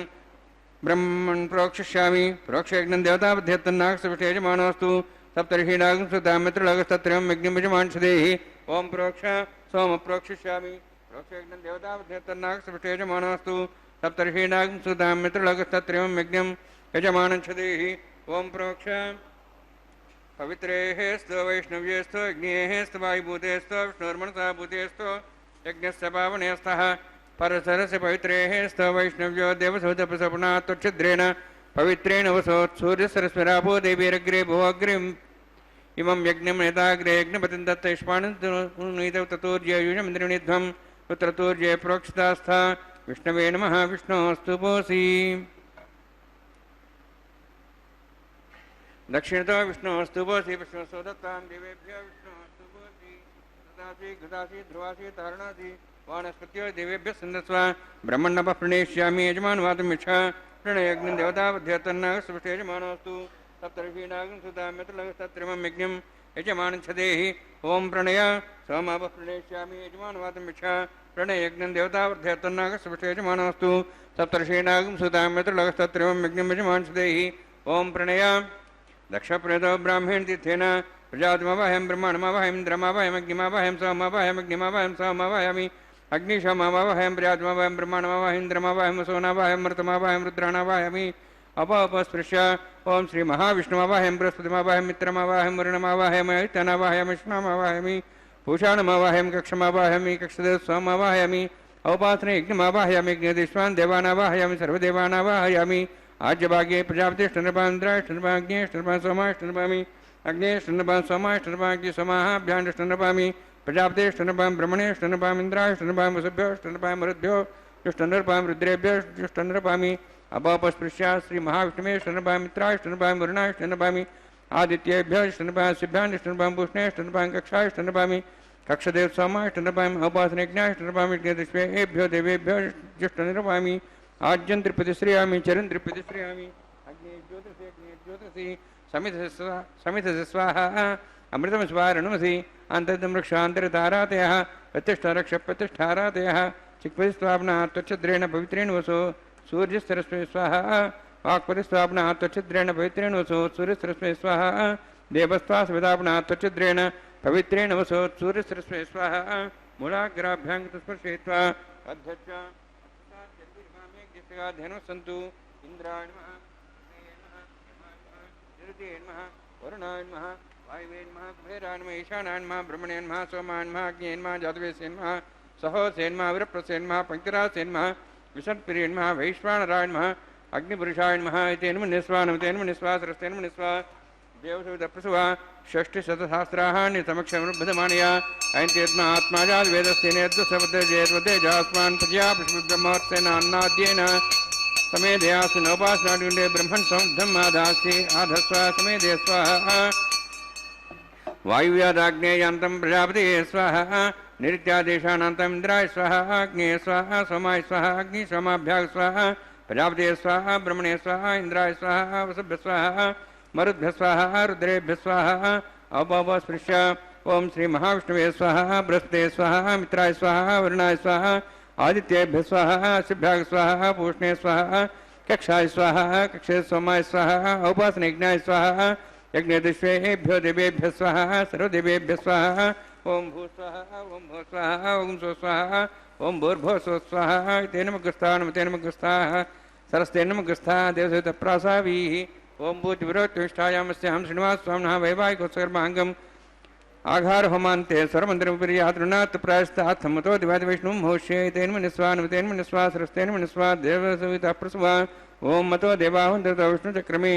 ब्रह्मन् प्रोक्षिष्यामि प्रोक्षयज्ञं देवतापध्यत्तन्नागसविषेजमानोऽस्तु सप्तर्षीणागं सुतां मित्रलोकस्तत्रयं यज्ञं यजमानशदेहि ॐ प्रोक्ष सोम प्रोक्षिष्यामि प्रोक्षयज्ञं देवतापध्यत्तन्नागसविषेजमानोऽस्तु सप्तर्षीणागं सुतां मित्रलोकस्तत्रयं यज्ञं यजमानशदेहि ॐ प्रोक्ष पवित्रेः स्तो वैष्णव्येस्तो यज्ञेः स्तो वायुभूतेस्तो विष्णुर्मनसा भूतेस्तो यज्ञस्य पावनेस्तः परसरस्य पवित्रेः स्तो वैष्णव्यो देवसौतपसपुनात् त्वच्छिद्रेण पवित्रेण वसोत् सूर्यसरस्वरापो देवीरग्रे भोऽग्रिम् इमं यज्ञं नेताग्रे यज्ञपतिं दत्तैष्पाणन्तुनीतौ ततोर्जयुजमिन्द्रनिध्वम् पुत्रतोर्जय प्रोक्षितास्था विष्णवे नमः विष्णोऽस्तु पोसि दक्षिणतो विष्णोऽस्तु पोसि विष्णोऽस्तु दत्तां देवेभ्यो विष्णोऽस्तु पोसि ददासि घृतासि ध्रुवासि तारणासि वानस्पत्यो देवेभ्यः सन्दस्व ब्रह्मण्डपः प्रणेष्यामि यजमानवातमिच्छा प्रणयज्ञं देवतावध्यतन्नागस्पृष्टे यजमानोऽस्तु सप्तर्षीणागं सुतां यत्रलगस्तत्रिमं यज्ञं यजमानच्छदेहि ॐ प्रणय सोमापः प्रणेष्यामि यजमानवातमिच्छा प्रणयज्ञं देवतावध्यतन्नागस्पृष्टे यजमानोऽस्तु सप्तर्षीणागं सुतां यत्रलगस्तत्रिमं यज्ञं यजमानच्छदेहि ॐ प्रणय दक्षप्रणतो ब्राह्मण तीर्थेन प्रजातमवाहयं ब्रह्माणमवाहयं इन्द्रमवाहयं अग्निमवाहयं सोममवाहयं सोममवाहयामि अग्निशममवाहयं प्रजातमवाहयं ब्रह्माणमवाहयं इन्द्रमवाहयं वसोनवाहयं मृतमवाहयं रुद्राणवाहयामि अपस्पृश्य ओं श्री महाविष्णुमवाहयं बृहस्पतिमवाहयं मित्रमवाहयं वरुणमवाहयं ऐतनमवाहयं विष्णुमवाहयामि भूषाणमवाहयं कक्षमवाहयामि कक्षदेवस्वामवाहयामि औपासने यज्ञमवाहयामि यज्ञदेश्वान् देवानावाहयामि सर्वदेवानावाहयामि आज्यभागे प्रजापतिष्ठनपान्द्राष्टनपाग्नेष्टनपा सोमाष्टनपामि अग्नेष्टनपा सोमाष्टनपाग्नि सोमाभ्याण्डष्टनपामि प्रजापतिष्ठनपां ब्रह्मणेष्टनपाम् इन्द्राष्टनपां वसुभ्योष्टनपां मरुद्भ्यो जुष्टनृपां रुद्रेभ्यो जुष्टनृपामि अपस्पृश्य श्री महाविष्णुमेष्टनपां मित्राष्टनपां वरुणाष्टनपामि आदित्येभ्यो ष्टनपां सिभ्याण्डष्टनपां पूष्णेष्टनपां कक्षाष्टनपामि कक्षदेव सोमाष्टनपाम् औपासनज्ञाष्टनपामि यज्ञदिष्वेभ्यो देवेभ्यो जुष्टनृपामि आज्यं त्रिपतिश्रियामि चरन् त्रिपतिश्रियामि अग्ने ज्योतिषि समिधस्य स्वाहा अमृतं स्वारणमसि अन्तर्दं वृक्षान्तरतारातयः प्रतिष्ठारक्षप्रतिष्ठारातयः चिक्पतिस्वाप्ना त्वच्छद्रेण पवित्रेण वसो सूर्यसरस्वती स्वाहा वाक्पतिस्वाप्ना त्वच्छद्रेण पवित्रेण वसो सूर्यसरस्वती स्वाहा देवस्वासविदाप्ना त्वच्छद्रेण पवित्रेण वसो सूर्यसरस्वती स्वाहा मूलाग्राभ्यां स्पर्शयित्वा अध्यक्ष धेनु सन्तु इंद्राय नमः निरुते नमः वरुणाय नमः वायुवे नमः कुबेराय नमः ईशानाय नमः ब्रह्मणे नमः सोमाय नमः अग्ने नमः जातवेसे नमः सहोसे नमः विरप्रसे नमः पंक्तिरासे नमः विषत्प्रिये नमः वैश्वानराय नमः अग्निपुरुषाय नमः तेन निस्वानमतेन निस्वासरस्तेन निस्वा देवसवितप्रसुवा षष्टिशतसहस्राणि समक्षमनुबधमानया ऐन्त्यत्मा आत्माजात् वेदस्तेनेद्वसवतेजेत्वतेजास्मान् प्रजया पुष्पब्रह्मोत्सेनान्नाद्येन समेधयास्तु नोपासनाडुण्डे ब्रह्मन् समुद्धम् आधास्ति आधस्व समेधे स्वाहा वायुव्यादाग्नेयान्तं प्रजापते स्वाहा निरित्यादेशानान्तम् इन्द्राय स्वाहा अग्ने स्वाहा सोमाय स्वाहा अग्निसोमाभ्याः स्वाहा प्रजापते स्वाहा ब्रह्मणे स्वाहा इन्द्राय स्वाहा वसुभ्यः स्वाहा मरुद्भ्यः स्वाहा रुद्रेभ्यः स्वाहा अपस्पृश्य ओं श्री महाविष्णवे स्वाहा बृहस्पते स्वाहा मित्राय स्वाहा वरुणाय स्वाहा आदित्येभ्यः स्वाहा शिभ्याः स्वाहा पूष्णे स्वाहा कक्षाय स्वाहा कक्षे सोमाय स्वाहा औपासनयज्ञाय स्वाहा यज्ञदिष्वेभ्यो देवेभ्यः स्वाहा सर्वदेवेभ्यः स्वाहा ओं भू स्वाहा ओं भो स्वाहा ओं सो स्वाहा ओं भूर्भुवः स्वः स्वाहा तेन मुखस्थाः नमतेन मुखस्थाः सरस्तेन मुखस्थाः देवसहितप्रासावीः ओं भूतिविरोत्तिष्ठायामस्यां श्रीनिवास स्वामिनः वैवाहिकोत्सर्माङ्गम् आघार होमान्ते सर्वमन्दिरमुपरि यातृणात् प्रायस्तात् मतो दिवादिवैष्णुं होष्ये तेन मनिस्वान् मनिस्वा सरस्तेन मनिस्वा देवसविता प्रसुवा ओं मतो देवाहुन्दतो विष्णुचक्रमे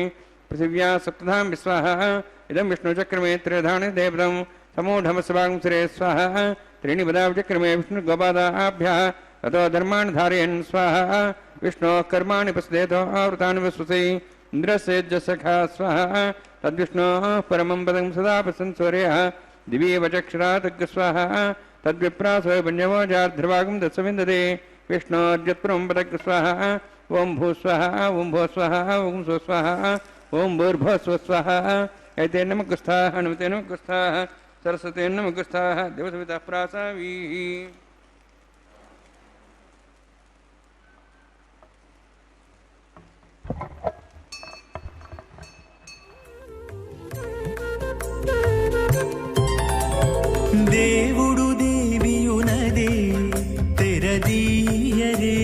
पृथिव्या सप्तधां विस्वाहा इदं विष्णुचक्रमे त्रिधानि देवतं समूढमस्वां सुरे स्वाहा त्रीणि पदाचक्रमे विष्णुगोपादाभ्यः ततो धर्माणि धारयन् स्वाहा विष्णोः कर्माणि पश्येतो आवृतानि विश्वसै इन्द्रस्येज्जसखा स्वाहा तद्विष्णोः परमं पदं सदा प्रसंसौर्यः दिवीवचक्षरातज्ञ स्वाहा तद्विप्रासो पुण्यवोजार्ध्रभागं दत्सविन्दते विष्णोर्जत्पुरं पदज्ञ स्वाहा ओं भू स्वाहा ओं भो स्वाहा ओं सो स्वाहा ओं भूर्भुवः स्वः स्वाहा एतेन नमः गुस्थाः हनुमते नमः गुस्थाः सरस्वतीन्न मुखस्थाः देवसवितः प्रासावीः దేవుడు దేవియునదే తెరదీయరే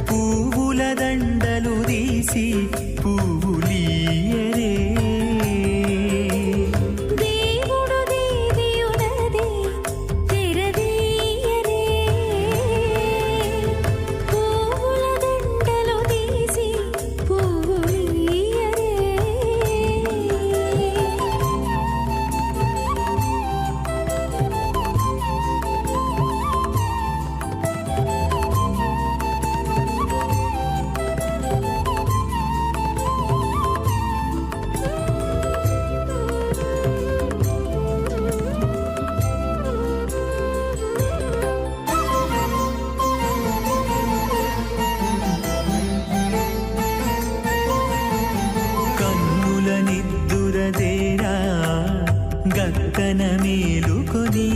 పువ్వుల దండలు తీసి పువ్వులీయరే దేవుడు దేవియునదే తెరదీయరే పువ్వుల దండలు తీసి పువ్వులీయరే కన్నుల నిద్దురదేరా గక్కన మేలుకొని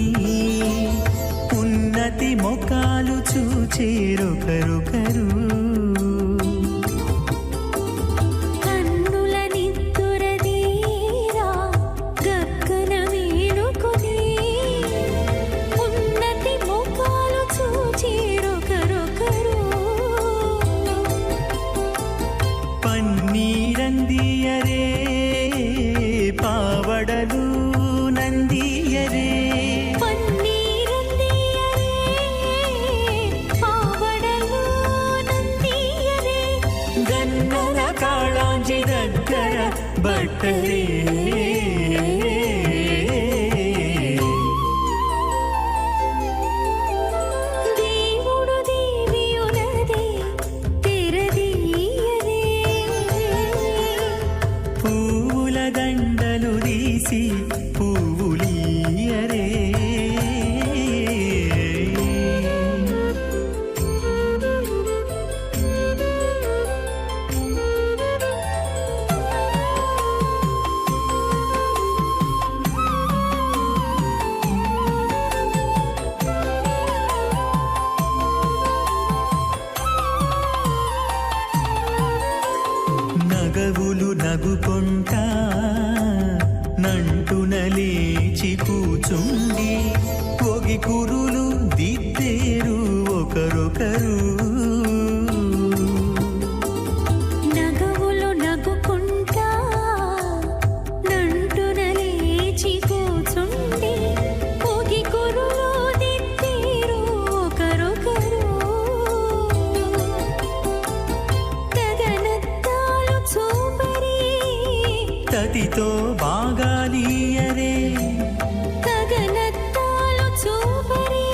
ఉన్నతి మొకాలు చూచేరొకరొకరు కన్నుల నిద్దురదీరా గక్కన మేలుకొని ఉన్నతి ముఖాలు చూచిరొకరొకరు పన్నీరందియరే పావడలు నందియరే పన్నీరందియరే పావడలు నందియరే గన్నర కాళాంజి దగ్గర బట్టలే దేవుడు దేవియునదే తెరదీయరే పువ్వుల దండలు తీసి పువ్వులీయరే నగవులు నగుకొంటా నంటున లేచి కూచుండి పొగి కురులు దిద్దేరు ఒకరొకరు నగవులు నగుకుంటా నంటున లేచి కూచుండి పొగి కురులు దిద్దేరు ఒకరొకరు గగనత్తాలు చూపరి తతితో బాగాలీయరే గగనత్తాలు చూపరి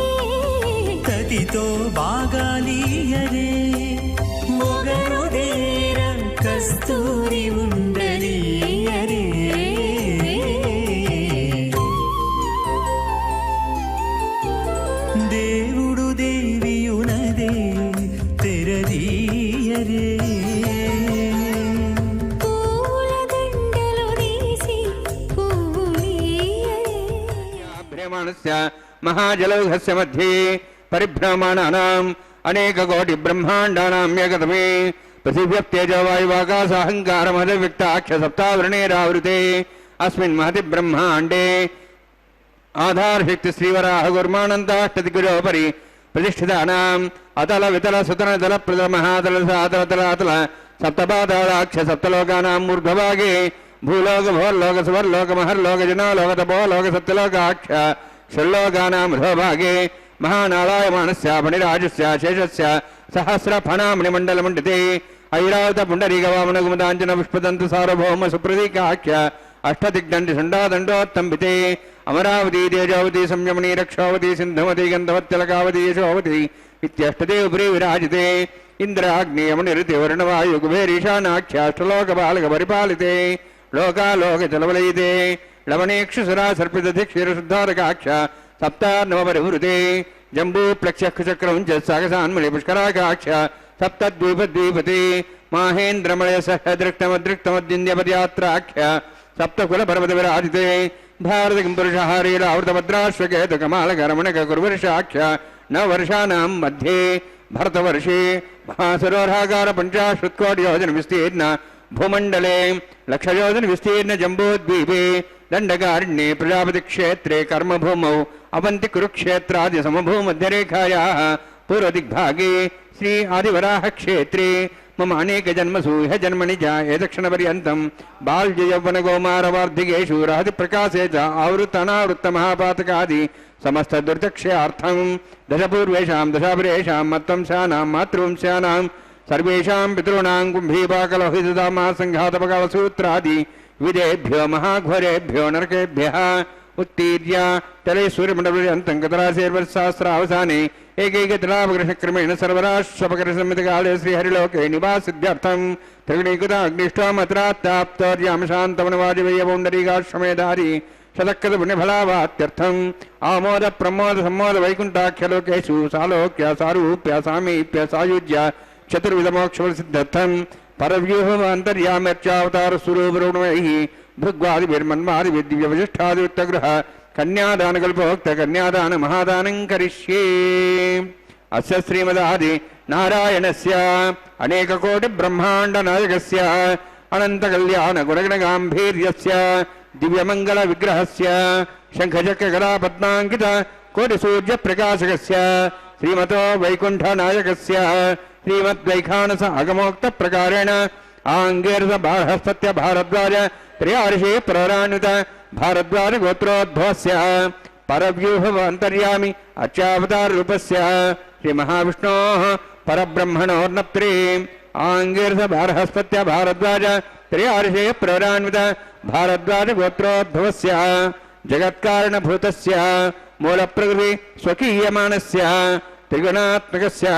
తతితో బాగాలీయరే మొగరు దేర కస్తూరి ఉండలీయరే దేవుడు దేవియునదే తెరదీయరే పూల దండలు తీసి పువ్వులీయరే భ్రమణస్య మహాజలౌఘస్య మధ్యే పరిభ్రమణానాం అనేకకోటి బ్రహ్మాండానాం ఏకతమే పృథివ్యప్తేజో వాయువాకాశాహంకారమదవ్యక్తాఖ్య సప్తావృణేరావృతే అస్మిన్ మహతి బ్రహ్మాండే ఆధారశక్తి శ్రీవరాహ గుర్మానందాష్టదిగుజోపరి ప్రతిష్ఠితానాం అతల వితల సుతన దళ ప్రదల మహాదల సాతల తల అతల సప్తపాదాక్ష సప్తలోకానాం ఊర్ధ్వభాగే భూలోక భోర్లోక సువర్లోక మహర్లోక జనాలోక తపోలోక సప్తలోకాక్ష షల్లోకానాం అధోభాగే మహానారాయమానస్య ఫణిరాజస్య శేషస్య సహస్ర ఫణామణిమండలమండితే ఐరావత పుండరీకవామన గుమదాంజన పుష్పదంత సార్వభౌమ సుప్రదీకాఖ్య అష్టదిగ్దండి షండాదండోత్తంబితే అమరావతి తేజావతి సంయమని రక్షావతి సింధుమతి గంధవత్తిలకావతి యశోవతి ఇత్యష్టదే ఉపరి విరాజితే ఇంద్రాగ్నేయమనిరితి వర్ణవాయు కుబేరీశానాఖ్యాష్టలోక బాలక పరిపాలితే లోకాలోక జలవలయితే లవణేక్షుసురా సర్పిదధి క్షీరశుద్ధారకాఖ్య సప్తార్ణవపరివృతే జంబూ ప్లక్షచక్రం సాగసాన్మణి పుష్కరాకాక్ష సప్తద్వీపద్వీపతి మాహేంద్రమలయ సహ దృష్టమదృష్టమద్యంద్యపర్యాత్రాఖ్య ಸಪ್ತಕುಲ ಪರ್ವತ ವಿರಾಜಿತೆ ಭಾರತ ಕಿಂಪುರುಷಹಾರೀಲಾವೃತಭದ್ರಾಶ್ವಕೇತು ಕಮಾಲಕರಮಣಕ ಕುರುವರ್ಷಾಖ್ಯ ನ ವರ್ಷಾನಾಂ ಮಧ್ಯೆ ಭರತವರ್ಷೇ ಮಹಾಸರೋರ್ಹಾಕಾರ ಪಂಚಾಶತ್ಕೋಟಿ ಯೋಜನ ವಿಸ್ತೀರ್ಣ ಭೂಮಂಡಲೆ ಲಕ್ಷಯೋಜನ ವಿಸ್ತೀರ್ಣ ಜಂಬೂದ್ವೀಪೆ ದಂಡಕಾರಣ್ಯೆ ಪ್ರಜಾಪತಿ ಕ್ಷೇತ್ರೆ ಕರ್ಮಭೂಮೌ ಅವಂತಿ ಕುರುಕ್ಷೇತ್ರಾದಿ ಸಮಭೂಮಧ್ಯರೇಖಾಯಾಃ ಪೂರ್ವದಿಗ್ಭಾಗೆ ಶ್ರೀ ಆದಿವರಾಹ ಕ್ಷೇತ್ರೆ ಮಮ ಅನೇಕ ಜನ್ಮಸು ಇಹ ಜನ್ಮನಿ ಚ ಏತಕ್ಷಣ ಪರ್ಯಂತಂ ಬಾಲ್ಯ ಯೌವನ ಕೌಮಾರವಾರ್ಧಿಕೇಷು ರಹತಿ ಪ್ರಕಾಶೇ ಚ ಆವೃತ್ತ ಅನಾವೃತ್ತ ಮಹಾಪಾತಕಾದಿ ಸಮಸ್ತ ದುರ್ಚಕ್ಷಯಾರ್ಥಂ ದಶಪೂರ್ವೇಷಾಂ ದಶಾಪರೇಷಾಂ ಮತ್ವಂಶಾನಾಂ ಮಾತೃವಂಶಾನಾಂ ಸರ್ವೇಷಾಂ ಪಿತॄಣಾಂ ಕುಂಭೀಪಾಕಲೋಹಿತಧಾಮ ಸಂಘಾತಪಕಾಲಸೂತ್ರಾದಿ ವಿಧೇಭ್ಯೋ ಮಹಾಘೋರೇಭ್ಯೋ ನರಕೇಭ್ಯಃ उत्तीर्य तले सूर्यमंडलपर्यन्तं गतराशेर्वर्षसहस्रावसाने एकैकतलापकृष्णक्रमेण सर्वराष्ट्रपकरसंहितकाले श्रीहरिलोके निवासिद्ध्यर्थं त्रिगुणिकुताग्निष्ठामत्रात्ताप्तोर्यामशान्तवनवादिवेयपौण्डरीकाश्रमेधारी शतक्रतपुण्यफलावात्यर्थम् आमोद प्रमोद सम्मोद वैकुण्ठाख्यलोकेषु सालोक्य सारूप्य सामीप्य सायुज्य चतुर्विधमोक्षफलसिद्धर्थं परव्यूहमन्तर्याम्यर्चावतारस्वरूपरूपमैः भृग्वादिभिर्मन्मादिभिर्दिव्यवशिष्ठादिवित्तगृह कन्यादानकल्पोक्त कन्यादान महादानं करिष्ये अस्य श्रीमदादि नारायणस्य अनेककोटिब्रह्माण्डनायकस्य अनन्तकल्याणगुणगणगाम्भीर्यस्य दिव्यमङ्गलविग्रहस्य शङ्खचक्रकलापद्माङ्कित कोटिसूर्यप्रकाशकस्य श्रीमतो वैकुण्ठनायकस्य श्रीमद्वैखानस अगमोक्तप्रकारेण आङ्गेरस बारहस्पत्य भारद्वाज त्रयार्षे प्ररान्वित भारद्वाज गोत्रोद्भवस्य परव्यूहवन्तर्यामि अर्चावतार रूपस्य श्री महाविष्णोः परब्रह्मणोर्नप्त्रे आङ्गेरस बारहस्पत्य भारद्वाज त्रयार्षे प्ररान्वित भारद्वाज गोत्रोद्भवस्य जगत्कारणभूतस्य मूलप्रकृति स्वकीयमानस्य त्रिगुणात्मकस्य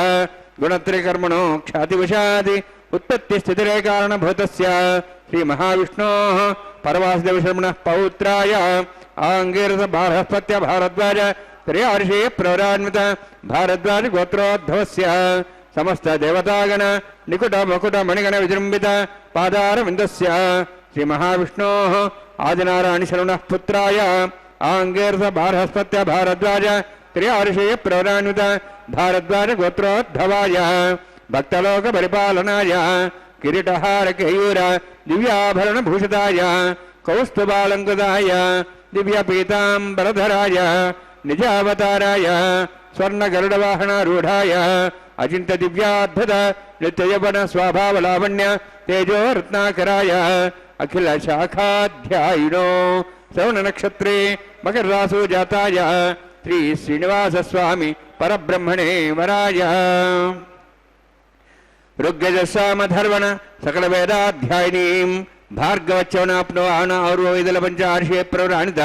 गुणत्रयकर्मणो ख्यातिवशादि उत्पत्तिस्थितिरे कारणभूतस्य श्री महाविष्णोः परवासुदेवशर्मणः पौत्राय आङ्गीरस बारहस्पत्य भारद्वाज त्रयार्षे प्ररान्वित भारद्वाज गोत्रोद्भवस्य समस्त देवतागण निकुट मकुट मणिगण विजृम्भित पादारविन्दस्य श्री महाविष्णोः आदिनारायणशर्मणः पुत्राय आङ्गीरस बारहस्पत्य भारद्वाज त्रयार्षे प्ररान्वित भारद्वाज गोत्रोद्भवाय भक्तलोक परिपालनाय किरीटहार केयूर दिव्याभरणभूषिताय कौस्तुभालङ्कृताय दिव्यपीताम्बरधराय निजावताराय स्वर्णगरुडवाहनारूढाय अचिन्त्य दिव्याद्भुत नित्ययवन स्वाभावलावण्य तेजो रत्नाकराय अखिल शाखाध्यायिनो श्रवणनक्षत्रे मकररासु जाताय श्री श्रीनिवासस्वामी परब्रह्मणे वराय ऋग्यजस्सामधर्वण सकलवेदाध्यायिनीं भार्गवच्चवनाप्नोआन और्वैदलपञ्चार्षे प्रवराणित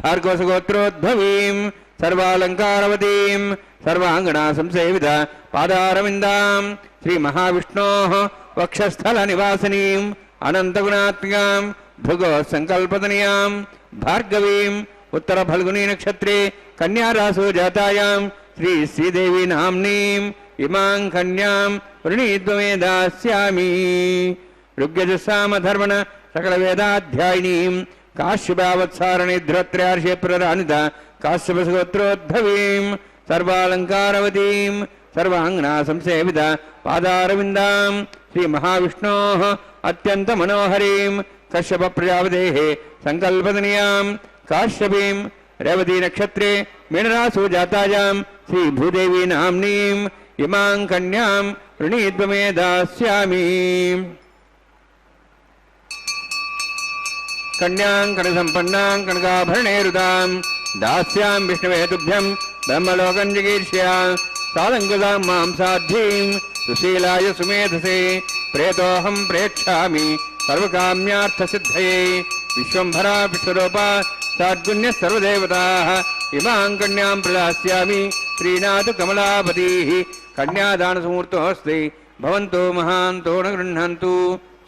भार्गवसगोत्रोद्भवीं सर्वालङ्कारवतीं सर्वाङ्गना संसेवित पादारविन्दां श्रीमहाविष्णोः वक्षस्थलनिवासिनीम् अनन्तगुणात्मिकां भृगोत्सङ्कल्पतनयां भार्गवीम् उत्तरफल्गुनी नक्षत्रे कन्यारासु जातायां श्री श्रीदेवी नाम्नीम् इमां कन्यां वृणीत्वमे दास्यामि ऋग्यजस्सामधर्मण सकलवेदाध्यायिनीं काश्यपावत्सारणिध्रत्रयार्षे प्ररान्वित काश्यपसगोत्रोद्भवीं सर्वालङ्कारवतीं सर्वाङ्गना संसेवित पादारविन्दां श्रीमहाविष्णोः अत्यन्तमनोहरीं कश्यपप्रजापतेः सङ्कल्पतनयां काश्यपीं रेवती नक्षत्रे मीनरासु जातायां श्रीभूदेवी नाम्नीम् इमां कन्यां वृणीत्वमे दास्यामि कन्यां कणसम्पन्नां कनकाभरणैरुदां दास्यां विष्णवे तुभ्यं ब्रह्मलोकं जिगीर्ष्या सादङ्कुलां मां साध्वीं सुशीलाय सुमेधसे प्रेतोऽहं प्रेक्षामि सर्वकाम्यार्थसिद्धये विश्वम्भरा विश्वरूपा साद्गुण्यः सर्वदेवताः इमां कन्यां प्रदास्यामि श्रीनाथ कमलापतिः कन्यादानसमुहूर्तोऽस्ति भवन्तु महान्तो न गृह्णन्तु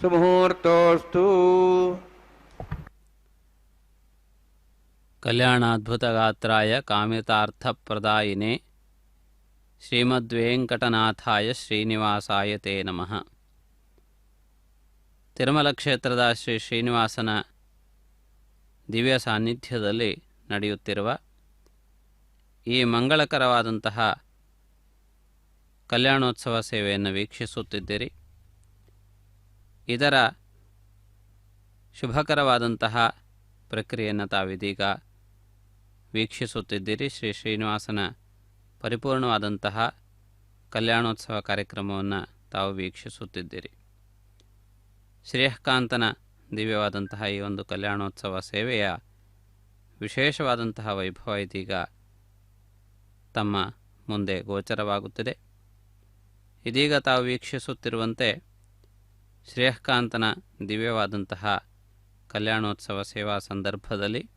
सुमुहूर्तोऽस्तु कल्याणाद्भुतगात्राय कामितार्थप्रदायिने ಶ್ರೀಮದ್ವೆಂಕಟನಾಥಾಯ ಶ್ರೀನಿವಾಸಾಯ ತೇ ನಮಃ. ತಿರುಮಲ ಕ್ಷೇತ್ರದ ಶ್ರೀ ಶ್ರೀನಿವಾಸನ ದಿವ್ಯ ಸಾನ್ನಿಧ್ಯದಲ್ಲಿ ನಡೆಯುತ್ತಿರುವ ಈ ಮಂಗಳಕರವಾದಂತಹ ಕಲ್ಯಾಣೋತ್ಸವ ಸೇವೆಯನ್ನು ವೀಕ್ಷಿಸುತ್ತಿದ್ದೀರಿ. ಇದರ ಶುಭಕರವಾದಂತಹ ಪ್ರಕ್ರಿಯೆಯನ್ನು ತಾವಿದೀಗ ವೀಕ್ಷಿಸುತ್ತಿದ್ದೀರಿ. ಶ್ರೀ ಶ್ರೀನಿವಾಸನ ಪರಿಪೂರ್ಣವಾದಂತಹ ಕಲ್ಯಾಣೋತ್ಸವ ಕಾರ್ಯಕ್ರಮವನ್ನು ತಾವು ವೀಕ್ಷಿಸುತ್ತಿದ್ದೀರಿ. ಶ್ರೇಯಃಕಾಂತನ ದಿವ್ಯವಾದಂತಹ ಈ ಒಂದು ಕಲ್ಯಾಣೋತ್ಸವ ಸೇವೆಯ ವಿಶೇಷವಾದಂತಹ ವೈಭವ ಇದೀಗ ತಮ್ಮ ಮುಂದೆ ಗೋಚರವಾಗುತ್ತಿದೆ. ಇದೀಗ ತಾವು ವೀಕ್ಷಿಸುತ್ತಿರುವಂತೆ ಶ್ರೇಯಃಕಾಂತನ ದಿವ್ಯವಾದಂತಹ ಕಲ್ಯಾಣೋತ್ಸವ ಸೇವಾ ಸಂದರ್ಭದಲ್ಲಿ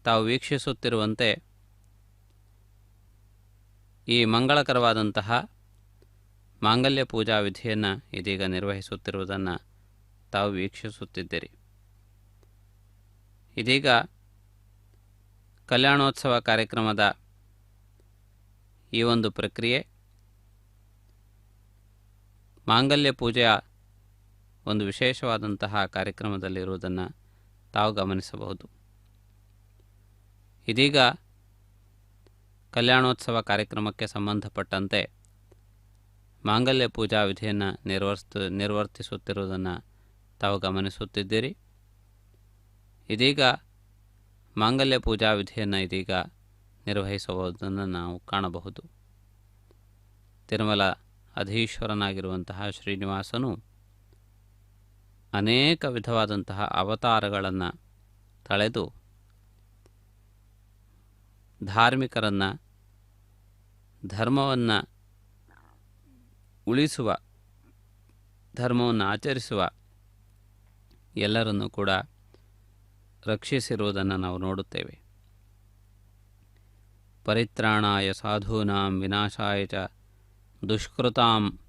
ತಾವು ವೀಕ್ಷಿಸುತ್ತಿರುವಂತೆ ಈ ಮಂಗಳಕರವಾದಂತಹ ಮಾಂಗಲ್ಯ ಪೂಜಾ ವಿಧಿಯನ್ನು ಇದೀಗ ನಿರ್ವಹಿಸುತ್ತಿರುವುದನ್ನು ತಾವು ವೀಕ್ಷಿಸುತ್ತಿದ್ದೀರಿ. ಇದೀಗ ಕಲ್ಯಾಣೋತ್ಸವ ಕಾರ್ಯಕ್ರಮದ ಈ ಒಂದು ಪ್ರಕ್ರಿಯೆ ಮಾಂಗಲ್ಯ ಪೂಜೆಯ ಒಂದು ವಿಶೇಷವಾದಂತಹ ಕಾರ್ಯಕ್ರಮದಲ್ಲಿರುವುದನ್ನು ತಾವು ಗಮನಿಸಬಹುದು. ಇದೀಗ ಕಲ್ಯಾಣೋತ್ಸವ ಕಾರ್ಯಕ್ರಮಕ್ಕೆ ಸಂಬಂಧಪಟ್ಟಂತೆ ಮಾಂಗಲ್ಯ ಪೂಜಾ ವಿಧಿಯನ್ನು ನಿರ್ವರ್ತಿಸುತ್ತಿರುವುದನ್ನು ತಾವು ಗಮನಿಸುತ್ತಿದ್ದೀರಿ. ಇದೀಗ ಮಾಂಗಲ್ಯ ಪೂಜಾ ವಿಧಿಯನ್ನು ಇದೀಗ ನಿರ್ವಹಿಸುವುದನ್ನು ನಾವು ಕಾಣಬಹುದು. ತಿರುಮಲ ಅಧೀಶ್ವರನಾಗಿರುವಂತಹ ಶ್ರೀನಿವಾಸನು ಅನೇಕ ವಿಧವಾದಂತಹ ಅವತಾರಗಳನ್ನು ತಳೆದು ಧಾರ್ಮಿಕರನ್ನು, ಧರ್ಮವನ್ನು ಉಳಿಸುವ, ಧರ್ಮವನ್ನು ಆಚರಿಸುವ ಎಲ್ಲರನ್ನೂ ಕೂಡ ರಕ್ಷಿಸಿರುವುದನ್ನು ನಾವು ನೋಡುತ್ತೇವೆ. ಪರಿತ್ರಾಣಾಯ ಸಾಧೂನಾಂ ವಿನಾಶಾಯ ಚ ದುಷ್ಕೃತಾಂ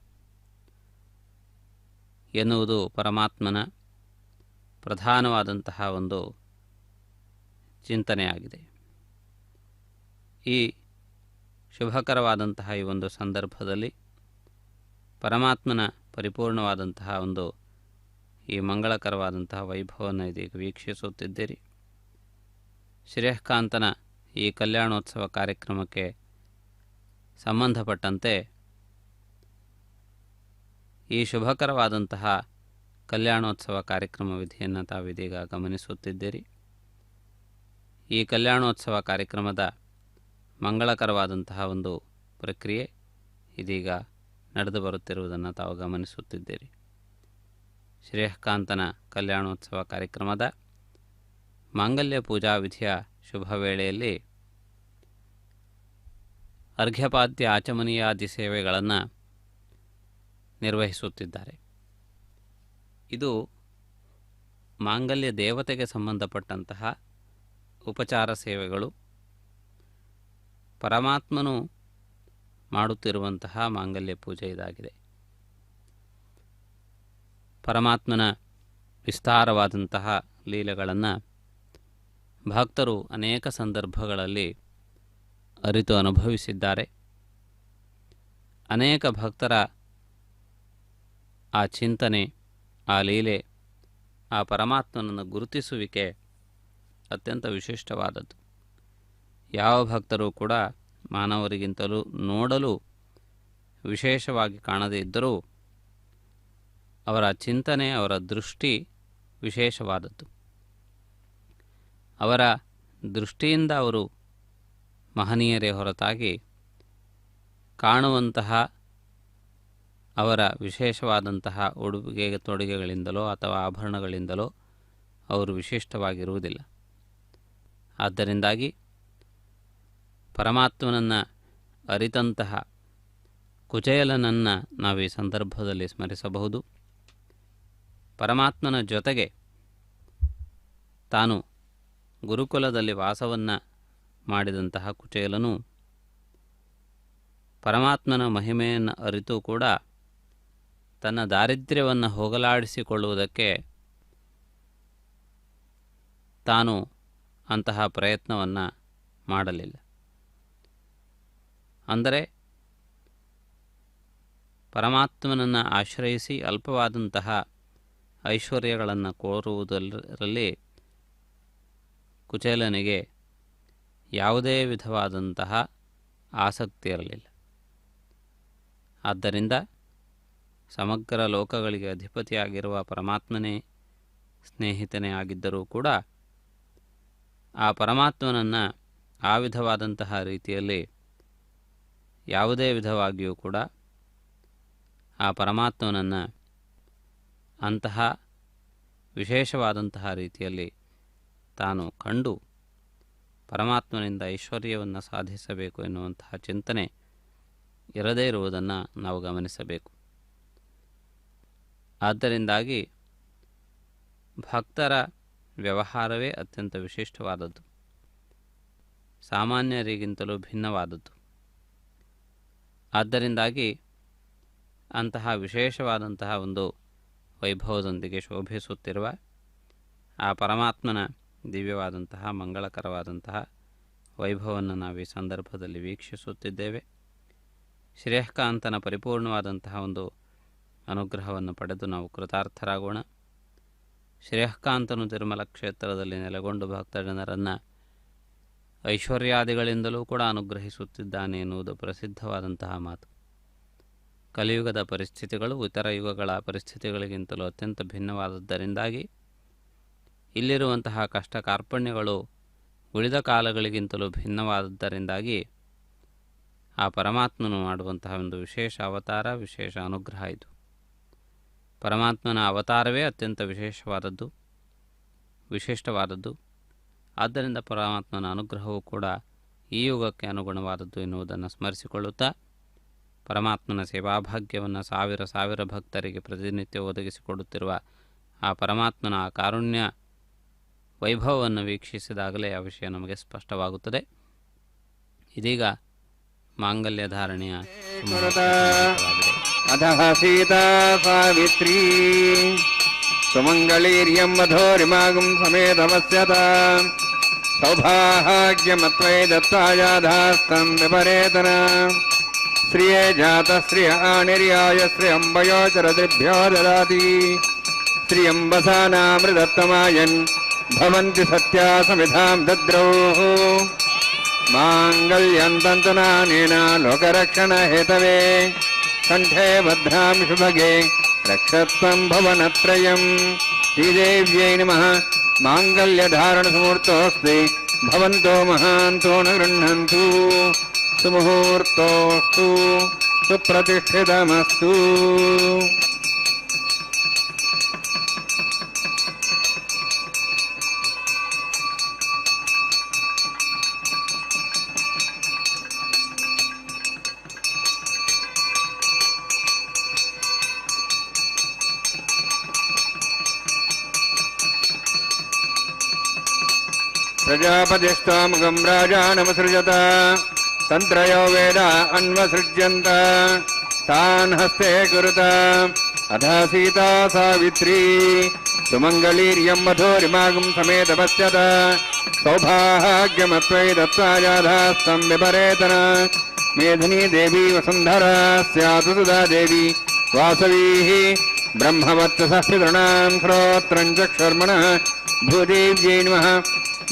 ಎನ್ನುವುದು ಪರಮಾತ್ಮನ ಪ್ರಧಾನವಾದಂತಹ ಒಂದು ಚಿಂತನೆಯಾಗಿದೆ. ಈ ಶುಭಕರವಾದಂತಹ ಈ ಒಂದು ಸಂದರ್ಭದಲ್ಲಿ ಪರಮಾತ್ಮನ ಪರಿಪೂರ್ಣವಾದಂತಹ ಒಂದು ಈ ಮಂಗಳಕರವಾದಂತಹ ವೈಭವವನ್ನು ಇದೀಗ ವೀಕ್ಷಿಸುತ್ತಿದ್ದೀರಿ. ಶ್ರೇಯಃಕಾಂತನ ಈ ಕಲ್ಯಾಣೋತ್ಸವ ಕಾರ್ಯಕ್ರಮಕ್ಕೆ ಸಂಬಂಧಪಟ್ಟಂತೆ ಈ ಶುಭಕರವಾದಂತಹ ಕಲ್ಯಾಣೋತ್ಸವ ಕಾರ್ಯಕ್ರಮ ವಿಧಿಯನ್ನು ತಾವಿದೀಗ ಗಮನಿಸುತ್ತಿದ್ದೀರಿ. ಈ ಕಲ್ಯಾಣೋತ್ಸವ ಕಾರ್ಯಕ್ರಮದ ಮಂಗಳಕರವಾದಂತಹ ಒಂದು ಪ್ರಕ್ರಿಯೆ ಇದೀಗ ನಡೆದು ಬರುತ್ತಿರುವುದನ್ನು ತಾವು ಗಮನಿಸುತ್ತಿದ್ದೀರಿ. ಶ್ರೇಯಃಕಾಂತನ ಕಲ್ಯಾಣೋತ್ಸವ ಕಾರ್ಯಕ್ರಮದ ಮಾಂಗಲ್ಯ ಪೂಜಾ ವಿಧಿಯ ಶುಭ ವೇಳೆಯಲ್ಲಿ ಅರ್ಘ್ಯಪಾದ್ಯ ಆಚಮನೀಯಾದಿ ಸೇವೆಗಳನ್ನು ನಿರ್ವಹಿಸುತ್ತಿದ್ದಾರೆ. ಇದು ಮಾಂಗಲ್ಯ ದೇವತೆಗೆ ಸಂಬಂಧಪಟ್ಟಂತಹ ಉಪಚಾರ ಸೇವೆಗಳು. ಪರಮಾತ್ಮನು ಮಾಡುತ್ತಿರುವಂತಹ ಮಾಂಗಲ್ಯ ಪೂಜೆ ಇದಾಗಿದೆ. ಪರಮಾತ್ಮನ ವಿಸ್ತಾರವಾದಂತಹ ಲೀಲೆಗಳನ್ನು ಭಕ್ತರು ಅನೇಕ ಸಂದರ್ಭಗಳಲ್ಲಿ ಅರಿತು ಅನುಭವಿಸಿದ್ದಾರೆ. ಅನೇಕ ಭಕ್ತರ ಆ ಚಿಂತನೆ, ಆ ಲೀಲೆ, ಆ ಪರಮಾತ್ಮನನ್ನು ಗುರುತಿಸುವಿಕೆ ಅತ್ಯಂತ ವಿಶಿಷ್ಟವಾದದ್ದು. ಯಾವ ಭಕ್ತರೂ ಕೂಡ ಮಾನವರಿಗಿಂತಲೂ ನೋಡಲು ವಿಶೇಷವಾಗಿ ಕಾಣದೇ ಇದ್ದರೂ ಅವರ ಚಿಂತನೆ, ಅವರ ದೃಷ್ಟಿ ವಿಶೇಷವಾದದ್ದು. ಅವರ ದೃಷ್ಟಿಯಿಂದ ಅವರು ಮಹನೀಯರೇ ಹೊರತಾಗಿ ಕಾಣುವಂತಹ ಅವರ ವಿಶೇಷವಾದಂತಹ ಉಡುಗೆ ತೊಡುಗೆಗಳಿಂದಲೋ ಅಥವಾ ಆಭರಣಗಳಿಂದಲೋ ಅವರು ವಿಶಿಷ್ಟವಾಗಿರುವುದಿಲ್ಲ. ಆದ್ದರಿಂದಾಗಿ ಪರಮಾತ್ಮನನ್ನು ಅರಿತಂತಹ ಕುಚೇಲನನ್ನು ನಾವು ಈ ಸಂದರ್ಭದಲ್ಲಿ ಸ್ಮರಿಸಬಹುದು. ಪರಮಾತ್ಮನ ಜೊತೆಗೆ ತಾನು ಗುರುಕುಲದಲ್ಲಿ ವಾಸವನ್ನು ಮಾಡಿದಂತಹ ಕುಚೇಲನು ಪರಮಾತ್ಮನ ಮಹಿಮೆಯನ್ನು ಅರಿತು ಕೂಡ ತನ್ನ ದಾರಿದ್ರ್ಯವನ್ನು ಹೋಗಲಾಡಿಸಿಕೊಳ್ಳುವುದಕ್ಕೆ ತಾನು ಅಂತಹ ಪ್ರಯತ್ನವನ್ನು ಮಾಡಲಿಲ್ಲ. ಅಂದರೆ ಪರಮಾತ್ಮನನ್ನು ಆಶ್ರಯಿಸಿ ಅಲ್ಪವಾದಂತಹ ಐಶ್ವರ್ಯಗಳನ್ನು ಕೋರುವುದರಲ್ಲಿ ಕುಚೇಲನಿಗೆ ಯಾವುದೇ ವಿಧವಾದಂತಹ ಆಸಕ್ತಿ ಇರಲಿಲ್ಲ. ಆದ್ದರಿಂದ ಸಮಗ್ರ ಲೋಕಗಳಿಗೆ ಅಧಿಪತಿಯಾಗಿರುವ ಪರಮಾತ್ಮನೇ ಸ್ನೇಹಿತನೇ ಆಗಿದ್ದರೂ ಕೂಡ ಆ ಪರಮಾತ್ಮನನ್ನು ಆ ವಿಧವಾದಂತಹ ರೀತಿಯಲ್ಲಿ ಯಾವುದೇ ವಿಧವಾಗಿಯೂ ಕೂಡ ಆ ಪರಮಾತ್ಮನನ್ನು ಅಂತಹ ವಿಶೇಷವಾದಂತಹ ರೀತಿಯಲ್ಲಿ ತಾನು ಕಂಡು ಪರಮಾತ್ಮನಿಂದ ಐಶ್ವರ್ಯವನ್ನು ಸಾಧಿಸಬೇಕು ಎನ್ನುವಂತಹ ಚಿಂತನೆ ಇರದೇ ಇರುವುದನ್ನು ನಾವು ಗಮನಿಸಬೇಕು. ಆದ್ದರಿಂದಾಗಿ ಭಕ್ತರ ವ್ಯವಹಾರವೇ ಅತ್ಯಂತ ವಿಶಿಷ್ಟವಾದದ್ದು, ಸಾಮಾನ್ಯರಿಗಿಂತಲೂ ಭಿನ್ನವಾದದ್ದು. ಆದ್ದರಿಂದಾಗಿ ಅಂತಹ ವಿಶೇಷವಾದಂತಹ ಒಂದು ವೈಭವದೊಂದಿಗೆ ಶೋಭಿಸುತ್ತಿರುವ ಆ ಪರಮಾತ್ಮನ ದಿವ್ಯವಾದಂತಹ ಮಂಗಳಕರವಾದಂತಹ ವೈಭವವನ್ನು ನಾವು ಈ ಸಂದರ್ಭದಲ್ಲಿ ವೀಕ್ಷಿಸುತ್ತಿದ್ದೇವೆ. ಶ್ರೇಯಃಕಾಂತನ ಪರಿಪೂರ್ಣವಾದಂತಹ ಒಂದು ಅನುಗ್ರಹವನ್ನು ಪಡೆದು ನಾವು ಕೃತಾರ್ಥರಾಗೋಣ. ಶ್ರೇಯಃಕಾಂತನು ತಿರುಮಲ ಕ್ಷೇತ್ರದಲ್ಲಿ ನೆಲೆಗೊಂಡು ಭಕ್ತಜನರನ್ನು ಐಶ್ವರ್ಯಾದಿಗಳಿಂದಲೂ ಕೂಡ ಅನುಗ್ರಹಿಸುತ್ತಿದ್ದಾನೆ ಎನ್ನುವುದು ಪ್ರಸಿದ್ಧವಾದಂತಹ ಮಾತು. ಕಲಿಯುಗದ ಪರಿಸ್ಥಿತಿಗಳು ಇತರ ಯುಗಗಳ ಪರಿಸ್ಥಿತಿಗಳಿಗಿಂತಲೂ ಅತ್ಯಂತ ಭಿನ್ನವಾದದ್ದರಿಂದಾಗಿ ಇಲ್ಲಿರುವಂತಹ ಕಷ್ಟ ಕಾರ್ಪಣ್ಯಗಳು ಉಳಿದ ಕಾಲಗಳಿಗಿಂತಲೂ ಭಿನ್ನವಾದದ್ದರಿಂದಾಗಿ ಆ ಪರಮಾತ್ಮನು ಮಾಡುವಂತಹ ಒಂದು ವಿಶೇಷ ಅವತಾರ, ವಿಶೇಷ ಅನುಗ್ರಹ ಇದು. ಪರಮಾತ್ಮನ ಅವತಾರವೇ ಅತ್ಯಂತ ವಿಶೇಷವಾದದ್ದು, ವಿಶಿಷ್ಟವಾದದ್ದು. ಆದ್ದರಿಂದ ಪರಮಾತ್ಮನ ಅನುಗ್ರಹವೂ ಕೂಡ ಈ ಯುಗಕ್ಕೆ ಅನುಗುಣವಾದದ್ದು ಎನ್ನುವುದನ್ನು ಸ್ಮರಿಸಿಕೊಳ್ಳುತ್ತಾ, ಪರಮಾತ್ಮನ ಸೇವಾಭಾಗ್ಯವನ್ನು ಸಾವಿರ ಸಾವಿರ ಭಕ್ತರಿಗೆ ಪ್ರತಿನಿತ್ಯ ಒದಗಿಸಿಕೊಡುತ್ತಿರುವ ಆ ಪರಮಾತ್ಮನ ಆ ಕಾರುಣ್ಯ ವೈಭವವನ್ನು ವೀಕ್ಷಿಸಿದಾಗಲೇ ಆ ವಿಷಯ ನಮಗೆ ಸ್ಪಷ್ಟವಾಗುತ್ತದೆ. ಇದೀಗ ಮಾಂಗಲ್ಯ ಧಾರಣೆಯ ಅಧಃ ಸೀತಾ ಸಾವಿತ್ರೀ ಸುಮಂಗಳೀರ್ಯಂ ಮಧೋರಿಮಾಗಂ ಸಮೇತವಸ್ಯತ ಸೌಭಾಗ್ಯಮತ್ವೈ ದತ್ತಾಯಾಧಾಸ್ತಂ ವಿಪರೇತನ ಶ್ರಿಯೇ ಜಾತ ಶ್ರಿಯ ಆಣಿರ್ಯಾಯ ಶ್ರಿಯಂಬಯೋಚರದ್ರಿಭ್ಯೋ ದದಾತಿ ಶ್ರಿಯಂಬಸಾನಾಮೃತತ್ತಮಾಯನ್ ಭವಂತಿ ಸತ್ಯಾ ಸಮಿಧಾಂ ದದ್ರೌಃ ಮಾಂಗಲ್ಯಂತಂತುನಾನೇನ ಲೋಕರಕ್ಷಣ ಹೇತವೇ ಕಂಠೇ ಭದ್ರಾಂ ಶುಭಗೆ ರಕ್ಷತ್ವಂ ಭವನತ್ರಯಂ. ಶ್ರೀದೇವ್ಯೈ ನಮಃ. ಮಾಂಗಲ್ಯಧಾರಣಸಮೂರ್ತೋಸ್ತಿ ಭವಂತೋ ಮಹಾಂತೋ ನ ಗೃಹ್ಣಂತು. ಸುಮುಹೂರ್ತೋಸ್ತು ಸುಪ್ರತಿಷ್ಠಿತಮಸ್ತು. ಪ್ರಜಾಪತಿಸ್ತ್ವಾಮುಖಂ ರಾಜಾನಮಸೃಜತ ತಂತ್ರಯೋ ವೇದ ಅನ್ವಸೃಜ್ಯಂತ ತಾನ್ ಹಸ್ತೆ ಕುರುತ ಅಧಃ ಸೀತಾ ಸಾವಿತ್ರೀ ಸುಮಂಗಳೀರ್ಯಂ ಮಧೋರಿಮಾಗಂ ಸಮೇತಪಶ್ಯತ ಸೌಭಾಗ್ಯಮತ್ವೈ ದತ್ತಾಯಾಧಾಸ್ತಂ ವಿಪರೇತನ ಮೇಧಿನಿ ದೇವಿ ವಸುಂಧರಾ ಸ್ಯಾತು ಸುಧಾ ದೇವಿ ವಾಸವೀ ಬ್ರಹ್ಮವತ್ಸಃ ಪಿತॄಣಾಂ ಶ್ರೋತ್ರಂ ಚಕ್ಷುರ್ಮಣಃ ಭೂದೇವ್ಯೈ ನಮಃ.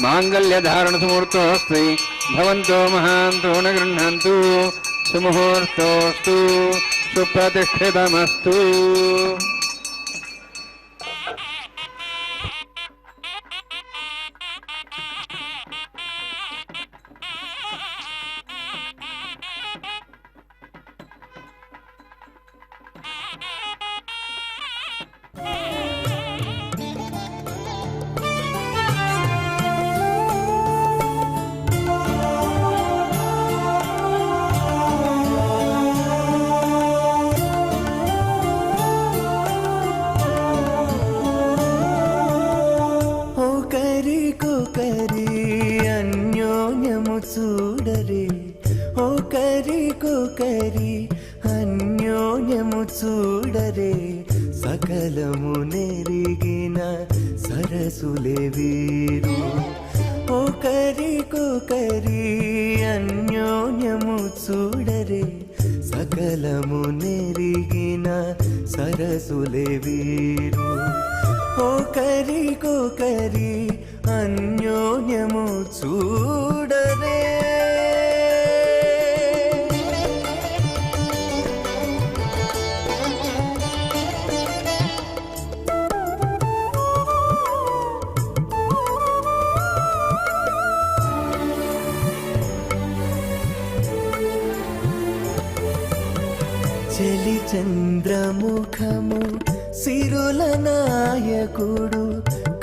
ಮಾಂಗಲ್ಯಧಾರಣಸಮೂರ್ತೋಸ್ತಿ ಭವಂತೋ ಮಹಾಂತೋ ನ ಗೃಹ್ಣಂತು. ಸುಮುಹೂರ್ತೋಸ್ತು ಸುಪ್ರತಿಷ್ಠಿತಮಸ್ತು. చూడరే ఒకరికొకరి అన్యోన్యము చూడరే సకలము నెరిగిన సరసులే వీరు ఒకరికొకరి అన్యోన్యము చూడరే సకలము నెరిగిన సరసులే వీరు ఒకరికొకరి అన్యోన్యము చూడరే. చెలి చంద్రముఖము సిరుల నాయకుడు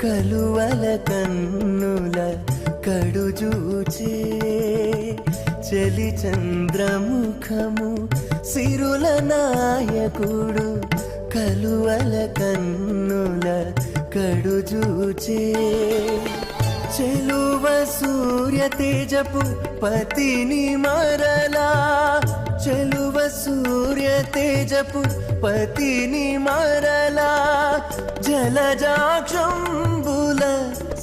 కలువల కన్నుల కడుజూచే. చెలి చంద్రముఖము సిరుల నాయకుడు కలువల కన్నుల కడుజూచే. చెలువ సూర్య తేజపు పతిని మరలా, చెలువ సూర్య తేజపు పతిని మరలా, జలజాక్షంబుల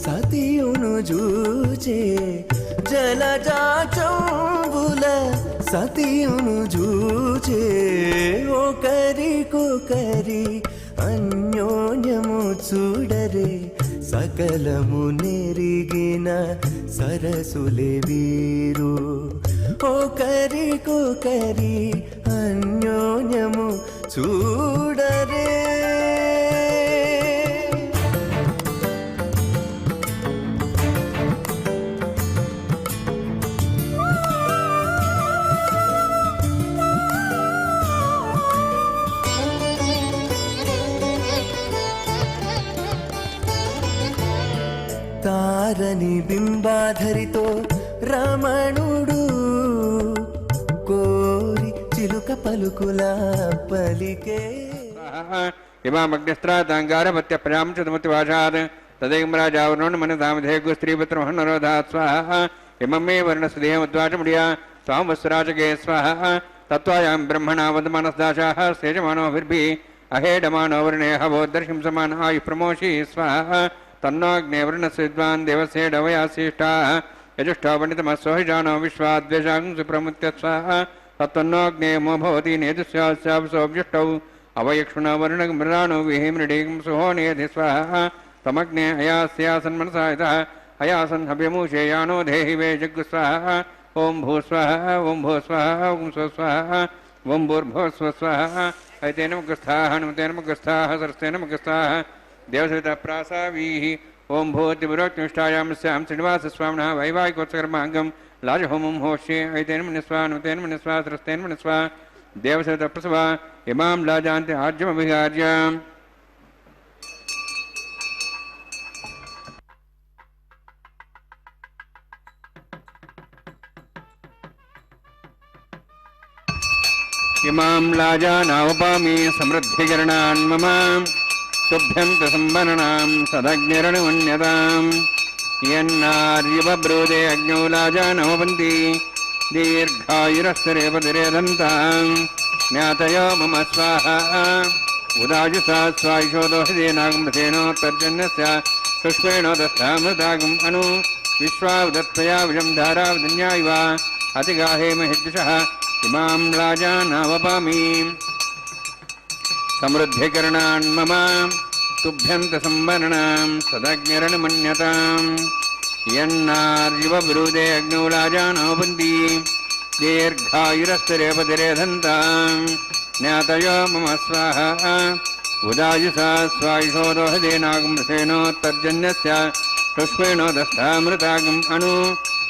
సతియును జూచే. జలజాక్షంబుల సతియును జూచే. ఒకరికొకరి అన్యోన్యము చూడరే, సకలము నెరిగిన సరసులే వీరు. ఒకరికొకరి అన్యోన్యము చూడరే. తారని బింబాధరితో రమణుడు కోరి చిలుక పలుకుల పలికే. ఇమామగ్నిస్త్రాతాంగారపత్య ప్రయాంశతమతివాషాద్ తదైం రాజావరుణ్ మనదామధేగు స్త్రీపుత్రమహన్నరోధాత్ స్వాహ. ఇమం మే వర్ణసుదేహముద్వాచముడియా స్వామస్వరాజకే స్వాహ. తత్వాయాం బ్రహ్మణా వదమానస్దాశాః సేజమానోభిర్భిః అహేడమానో వర్ణే హవోద్దర్శిం సమాన ఆయు ప్రమోషి స్వాహ. తన్నోగ్నే వర్ణస్య విద్వాన్ దేవసేడవయాశిష్టాః యజుష్టో పండితమస్వహిజానో విశ్వాద్వేషాం సుప్రముత్య స్వాహ. తత్తన్నోగ్నే మో భవతి నేదుస్యాస్యావసోభ్యుష్టౌ అవయక్ష్మణ వర్ణ మృణాను విహిమృడీం సుహోనేధి స్వాహ. తమగ్నే అయాస్యాసన్మనసా యతః అయాసన్ హవ్యమూషేయానో దేహి వే జగ్గు స్వాహ. ఓం భూస్వాహ ఓం భూస్వాహ ఓం స్వస్వాహ ఓం భూర్భువస్వ స్వాహ. ఐతేన ముఖస్థాః హనుమతేన ముఖస్థాః సరస్तेन ముఖస్థాః దేవసవిత ప్రాసావీః. ఓం భూతిపురోక్తిష్టాయాం స్యాం శ్రీనివాసస్వామినः వైవాహికోత్సకర్మాంగం లాజహోమం హోష్యే. ఐతేన మనిస్వా హనుమతేన మనిస్వా సరస్तेन మనిస్వా దేవసవిత ప్రసవ ఇమాం లాజాంతి ఆర్జమభిగార్య. ఇమాం లాజానావపామి సమృద్ధికరణాన్ మమ తుభ్యంత సంవరణాం సదగ్నిరణమన్యతాం. యన్నార్యవబ్రూదే అగ్నౌ లాజానవపంతి దీర్ఘాయురస్తరేపతిరేదంతాం. జ్ఞాతయో మమ స్వాహ. ఉదాజుసా స్వాయుషోదోహిదేనాగమృతేనోత్తర్జన్యస్య పుష్పేణోదస్థామృతాగం అను విశ్వావదత్వయా విజం ధారావధన్యాయివ అతిగాహేమహిద్దిశః. ఇమాం రాజానావపామి సమృద్ధికరణాన్ మమ తుభ్యంత సంవరణాం సదగ్నిరణమన్యతాం. యన్నార్యవబ్రూదే అగ్నౌ లాజానవపంతి దీర్ఘాయురస్తరేపతిరేధంతాం. జ్ఞాతయో మమ స్వాహ. ఉదాజుసా స్వాయుషోదోహిదేనాగమృతేనోత్తర్జన్యస్య పుష్పేణోదస్థామృతాగం అను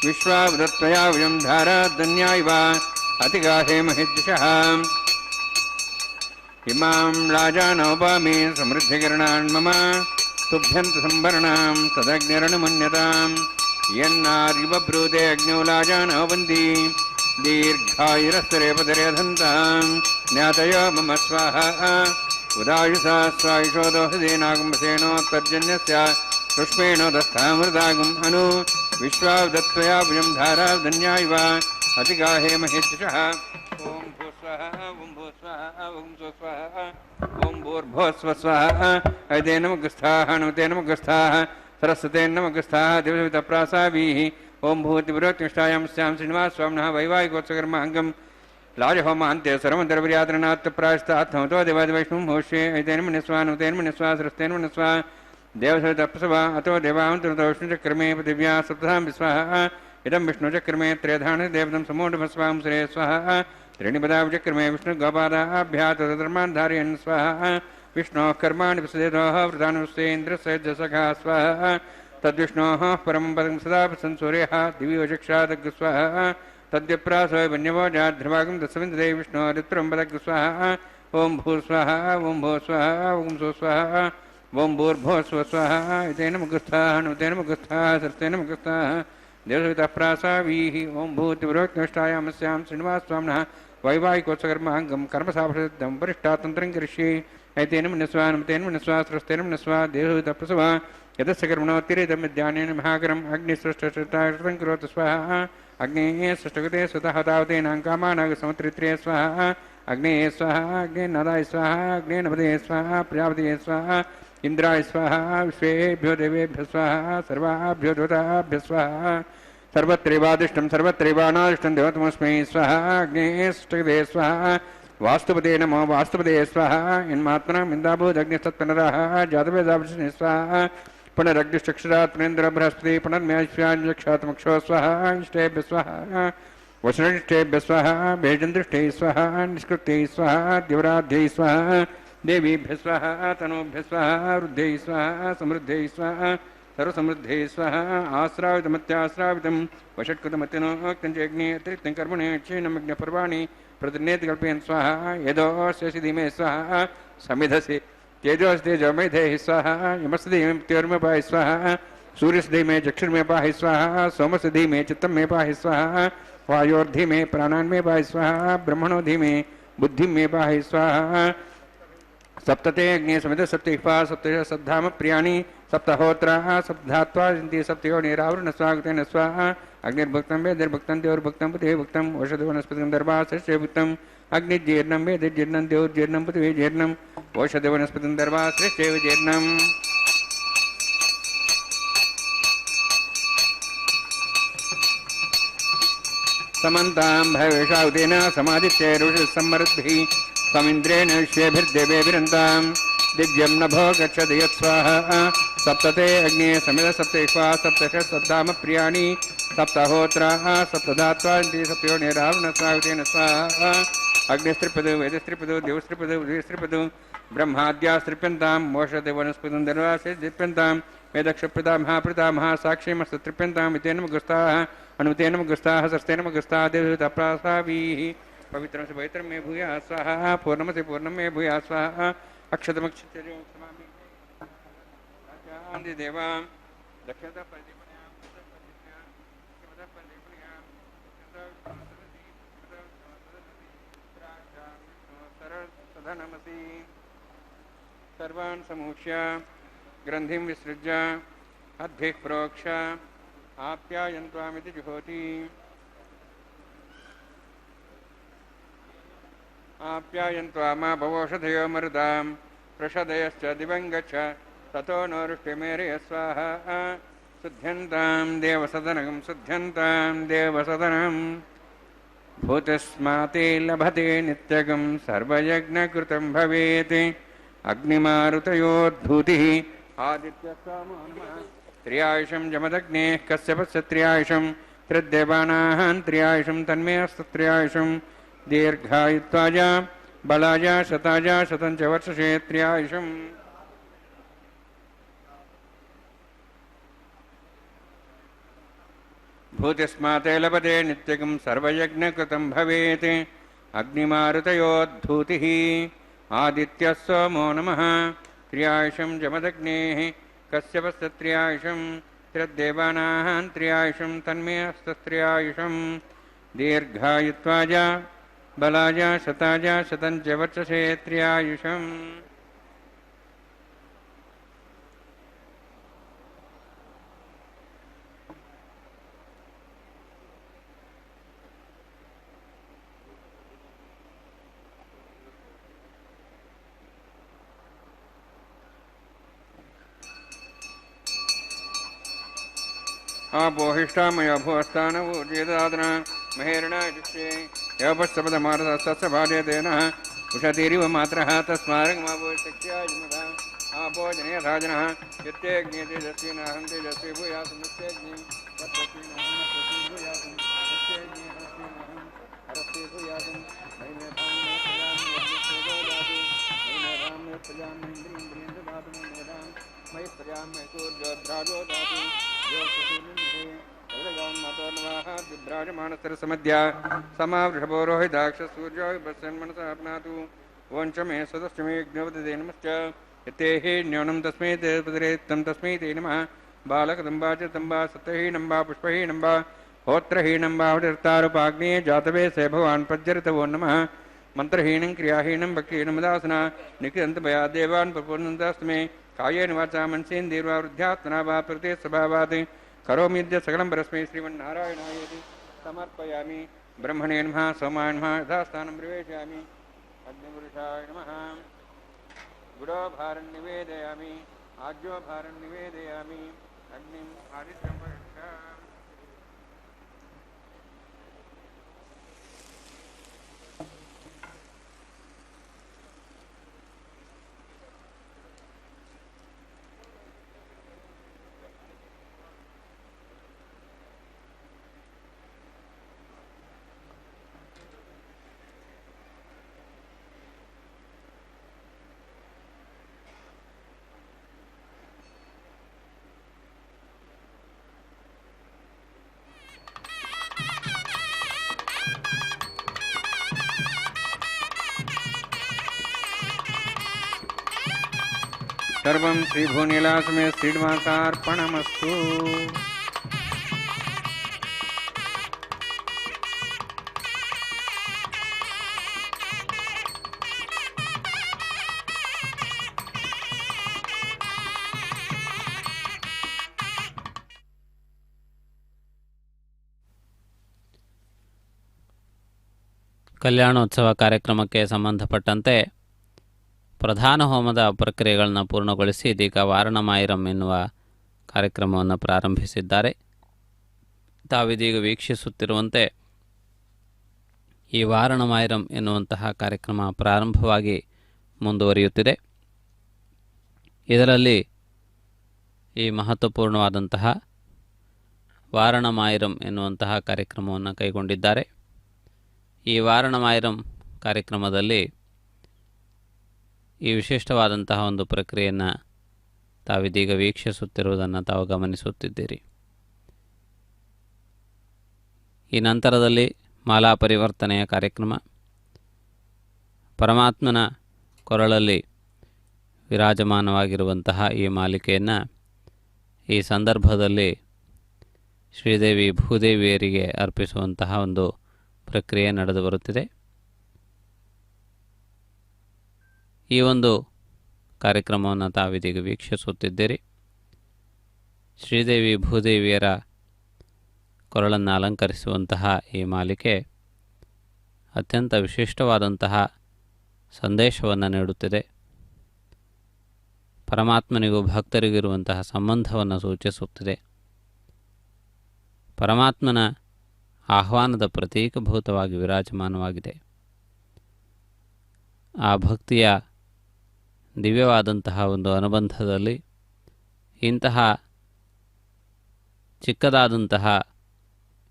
విశ్వావదత్వయా విజం ధారాధన్యాయివ అతిగాహేమహిద్దిశః. ఇమాం రాజానవపామి సమృద్ధికరణాన్ మమ తుభ్యంత సంవరణాం సదగ్నిరణమన్యతాం. యన్నార్యవబ్రూదే అగ్నౌ లాజానవపంతి దీర్ఘాయురస్తరేపతిరేధంతాం. జ్ఞాతయో మమ స్వాహ. ఉదాయుసా స్వాయుషోదోహిదేనాగమృతేనోత్తర్జన్యస్య పుష్పేణోదస్థామృతాగం అను విశ్వావదత్వయా విజం ధారాధన్యాయివ అతిగాహేమహిద్దిశః. ఓం భూస్వాహ ఓం భూస్వాహ ఓం స్వస్వాహ ఓం భూర్భువస్వస్వాహ. ఐతేన ముఖస్థాః హనుమతేన ముఖస్థాః సరస్వతేన ముఖస్థాః దేవసవిత ప్రాసావీః. ఓం భూతిపురోక్తిష్టాయాం స్యాం శ్రీనివాసస్వామినः వైవాహికోత్సకర్మాంగం లాజహోమాంతే సర్వమంతరపర్యాతరణాత్ ప్రాయస్తాత్మతో దేవాదివైష్ణవం హోష్యే. ఐతేన మనిస్వా హనుమతేన మనిస్వా సరస్तेन మనిస్వా देवसवितप्सव अतो देवांतुष्णुचक्रमे पृथिव्या सप्तधां विस्वाहा इदं विष्णुचक्रमे त्रेधानि देवतं समूढभस्वां श्रे स्वाहा त्रीणिपदाविचक्रमे विष्णुगोपादाभ्या तदधर्मान् धारयन् स्वाहा विष्णोः कर्माणि विसदेतोः वृतानुष्ठेन्द्रस्य जसखा स्वाहा तद्विष्णोः परं पदं सदा संसूर्यः दिवि वचक्षादग् स्वाहा तद्यप्रासो वन्यवो जाध्रवागं दशविन्ददे विष्णोरित्रं पदग् स्वाहा ओं भूर्स्वाहा ओं भो स्वाहा ओं सो स्वाहा ओं भूर्भो स्व स्वाहा इतेन मुखस्थाः नुतेन मुखस्थाः सर्तेन मुखस्थाः देवसवितः प्रासावीः ओं भूतिवरोक्ष्टायामस्यां श्रीनिवासस्वामिनः वैवाहिकोत्सकर्माङ्गं कर्मसाफलसिद्धं वरिष्ठातन्त्रं करिष्ये ऐतेन मनस्वा नमतेन मनस्वा स्रस्तेन मनस्वा देवसवितः प्रसवा यतस्य कर्मणोत्तिरेदं विद्यानेन महाकरम् अग्निसृष्टं करोतु स्वाहा अग्नेः सृष्टगते स्वतः तावतेनां कामानागसमुत्रित्रे स्वाहा अग्नेः स्वाहा अग्नेनादाय स्वाहा अग्नेनपदे स्वाहा प्रजापतये स्वाहा इंद्राय स्वाहा विश्वेभ्यो देवेभ्यो स्वाहा सर्वाभ्यो देवताभ्यो स्वाहा सर्वत्रैवादिष्टं सर्वत्रैवानादिष्टं देवतमस्मै स्वाहा अग्नेः सृष्टगते स्वाहा वास्तुपदे नमो वास्तुपदे स्वाहा इन्मात्मनाम् इन्दाभूदग्निस्तत्पुनरः जातवेदाभिषे स्वाहा पुनरग्निश्चक्षुरात् पुनेन्द्र बृहस्पति पुनर्म्याश्व्याक्षात्मक्षो स्वाहा इष्टेभ्य स्वाहा वसुनिष्ठेभ्य स्वाहा भेजन्दृष्टे स्वाहा निष्कृत्यै स्वाहा दिवराध्यै स्वाहा देवीभ्य स्वाहा तनूभ्य स्वाहा वृद्ध्यै स्वाहा समृद्ध्यै स्वाहा सर्वसमृद्ध्यै स्वाहा आश्रावितमत्याश्रावितं वषट्कृतमत्यनोक्तञ्चेग्नि अतिरिक्तं कर्मणे क्षीणमग्नपर्वाणि प्रतिनेति कल्पयन् स्वाहा यदोऽस्यसि धीमे स्वाहा समिधसि तेजोस्तेजोमेधे स्वाहा यमस्धीमे पाहि स्वाहा सूर्यस्धीमे चक्षुर्मे पाहि स्वाहा सोमस्धीमे चित्तं मे पाहि स्वाहा वायोर्धीमे प्राणान् मे पाहि स्वाहा ब्रह्मणोधीमे बुद्धिं मे पाहि स्वाहा सप्तते अग्ने समित सप्तिपा सप्त सद्धाम प्रियाणि सप्तहोत्राः सप्तधात्वा सप्तयो निरावरण स्वागतेन स्वाहा अग्निर्भुक्तं वेदिर्भुक्तं देवैर्भुक्तं पृथिवीर्भुक्तं औषधवनस्पतिं दर्भाश्रये भुक्तं अग्निजीर्णं वेदिर्जीर्णं देवैर्जीर्णं पृथिवीर्जीर्णं औषधवनस्पतिं दर्भाश्रये जीर्णम् समन्तां भवेशाउतेन समादित्यैरुषसम्मरुद्भिः समिन्द्रेण विश्वेभिर्देवेभिरन्तां दिव्यं नभो गच्छति यत्स्वाहा सप्तते अग्ने समित सप्तैक्वा सप्तश सप्ताम प्रियाणि सप्तहोत्राः सप्तधात्वा सप्तयो निरावरण स्वागतेन स्वाहा अग्निस्त्रिपदु वेदस्त्रिपदु देवस्त्रिपदु उदयस्त्रिपदु ब्रह्माद्यास्त्रिप्यन्तां मोषदेवनस्पतिं दर्वासे दिप्यन्तां वेदक्षप्रदा महाप्रदा महासाक्षीमस्तृप्यन्तां इतेन मुगस्ताः अनुतेन मुगस्ताः सस्तेन मुगस्ताः देवताप्रासावीः पवित्रं से पवित्रं मे भूया स्वाहा पूर्णम से पूर्णम मे भूया स्वाहा अक्षतमक्षित्यजो समामि आचार्य देवां दक्षता परिदीपनयां सदा परिदीपनयां सदा नमसि सर्वान् समूह्य ग्रन्थिं विसृज्य अद्भिः प्रोक्ष आप्यायन्त्वामिति जुहोति आप्यायन्त्वामा भवोषधयो मरुदां प्रषदयश्च दिवं गच्छ ततो नो रुष्टिमेरय स्वाहा शुद्ध्यन्तां देवसदनं भूतस्माते लभते नित्यगं सर्वयज्ञकृतं भवेत् अग्निमारुतयोद्धूतिः आदित्यस्वामो नमः त्र्यायुषं जमदग्नेः कश्यपस्य त्र्यायुषं त्रिदेवानां त्र्यायुषं तन्मे अस्तु त्र्यायुषं दीर्घायुत्वाय बलाय शताय शतं च वर्षे त्र्यायुषम् भूतिस्माते लभते नित्यगं सर्वयज्ञकृतं भवेत् अग्निमारुतयोद्धूतिः आदित्यः सोमो नमः त्र्यायुषं जमदग्नेः कश्यपस्य त्र्यायुषं त्रिदेवानां त्र्यायुषं तन्मे अस्तु त्र्यायुषं दीर्घायुत्वाय बलाय शताय शतं च वर्षे त्र्यायुषम् आपोहिष्टामयो भुवस्थानवूर्जेदादना महेरणायुष्ये योपस्तपदमारतस्तस्य भार्यतेन उषतीरिव मात्रः तस्मारङ्गमाभूशक्त्यायुमदा आपोजने राजनः यत्तेऽग्ने तेजस्विनाहं तेजस्वी भूयासं यत्तेऽग्ने तत्त्वस्विनाहं तत्त्वस्वी भूयासं यत्तेऽग्ने हरस्विनाहं हरस्वी भूयासं नैमेधां मे प्रजां यज्ञसेवो दातु नैमेधां मे प्रजां इन्द्रियं ददातु नैमेधां मयि प्रजां मे सूर्योद्राजो दातु योऽस्तुसूर्यमुखे तैलगान्मतोर्नवाः विभ्राजमानस्तरसमद्या समावृषभो रोहिताक्षसूर्यो बस्यन्मनसा अपनातु वञ्च मे सदस्य मे यज्ञवदते नमश्च यते हि न्यूनं तस्मै ते पदरेत्तं तस्मै ते नमः बालकदम्बा च दम्बा सत्यहीनं वा पुष्पहीनं वा होत्रहीनं वा वृत्तारुपाग्नेये जातवे से भगवान् पज्जरितवो नमः मन्त्रहीनं क्रियाहीनं भक्तिहीनं दासना निकृन्तभया देवान् प्रपूर्णन्तस्मै कायेन वाचा मनसेन्द्रियैर्वा वृद्ध्यात्मना वा प्रकृते स्वभावात् करोमीद्य सकलं परस्मै श्रीमन्नारायणायेति समर्पयामि ब्रह्मणे नमः सोमाय नमः यथास्थानं प्रवेशयामि अग्निपुरुषाय नमः गुरो भारं निवेदयामि आज्यो भारं निवेदयामि अग्निं आदित्यं परीक्षा सर्वं श्रीभूनीलासमे श्रीनिवासार्पणमस्तु ಕಲ್ಯಾಣೋತ್ಸವ ಕಾರ್ಯಕ್ರಮಕ್ಕೆ ಸಂಬಂಧಪಟ್ಟಂತೆ ಪ್ರಧಾನ ಹೋಮದ ಪ್ರಕ್ರಿಯೆಗಳನ್ನು ಪೂರ್ಣಗೊಳಿಸಿ ಇದೀಗ ವಾರಣಮಾಯಿರಂ ಎನ್ನುವ ಕಾರ್ಯಕ್ರಮವನ್ನು ಪ್ರಾರಂಭಿಸಿದ್ದಾರೆ. ತಾವಿದೀಗ ವೀಕ್ಷಿಸುತ್ತಿರುವಂತೆ ಈ ವಾರಣಮಾಯಿರಂ ಎನ್ನುವಂತಹ ಕಾರ್ಯಕ್ರಮ ಪ್ರಾರಂಭವಾಗಿ ಮುಂದುವರಿಯುತ್ತಿದೆ. ಇದರಲ್ಲಿ ಈ ಮಹತ್ವಪೂರ್ಣವಾದಂತಹ ವಾರಣಮಾಯಿರಂ ಎನ್ನುವಂತಹ ಕಾರ್ಯಕ್ರಮವನ್ನು ಕೈಗೊಂಡಿದ್ದಾರೆ. ಈ ವಾರಣಮಾಯಿರಂ ಕಾರ್ಯಕ್ರಮದಲ್ಲಿ ಈ ವಿಶಿಷ್ಟವಾದಂತಹ ಒಂದು ಪ್ರಕ್ರಿಯೆಯನ್ನು ತಾವಿದೀಗ ವೀಕ್ಷಿಸುತ್ತಿರುವುದನ್ನು ತಾವು ಗಮನಿಸುತ್ತಿದ್ದೀರಿ. ಈ ನಂತರದಲ್ಲಿ ಮಾಲಾ ಪರಿವರ್ತನೆಯ ಕಾರ್ಯಕ್ರಮ, ಪರಮಾತ್ಮನ ಕೊರಳಲ್ಲಿ ವಿರಾಜಮಾನವಾಗಿರುವಂತಹ ಈ ಮಾಲಿಕೆಯನ್ನು ಈ ಸಂದರ್ಭದಲ್ಲಿ ಶ್ರೀದೇವಿ ಭೂದೇವಿಯರಿಗೆ ಅರ್ಪಿಸುವಂತಹ ಒಂದು ಪ್ರಕ್ರಿಯೆ ನಡೆದು ಬರುತ್ತಿದೆ. ಈ ಒಂದು ಕಾರ್ಯಕ್ರಮವನ್ನು ತಾವಿದೀಗ ವೀಕ್ಷಿಸುತ್ತಿದ್ದೀರಿ. ಶ್ರೀದೇವಿ ಭೂದೇವಿಯರ ಕೊರಳನ್ನು ಅಲಂಕರಿಸುವಂತಹ ಈ ಮಾಲಿಕೆ ಅತ್ಯಂತ ವಿಶಿಷ್ಟವಾದಂತಹ ಸಂದೇಶವನ್ನು ನೀಡುತ್ತಿದೆ. ಪರಮಾತ್ಮನಿಗೂ ಭಕ್ತರಿಗಿರುವಂತಹ ಸಂಬಂಧವನ್ನು ಸೂಚಿಸುತ್ತಿದೆ. ಪರಮಾತ್ಮನ ಆಹ್ವಾನದ ಪ್ರತೀಕಭೂತವಾಗಿ ವಿರಾಜಮಾನವಾಗಿದೆ. ಆ ಭಕ್ತಿಯ ದಿವ್ಯವಾದಂತಹ ಒಂದು ಅನುಬಂಧದಲ್ಲಿ ಇಂತಹ ಚಿಕ್ಕದಾದಂತಹ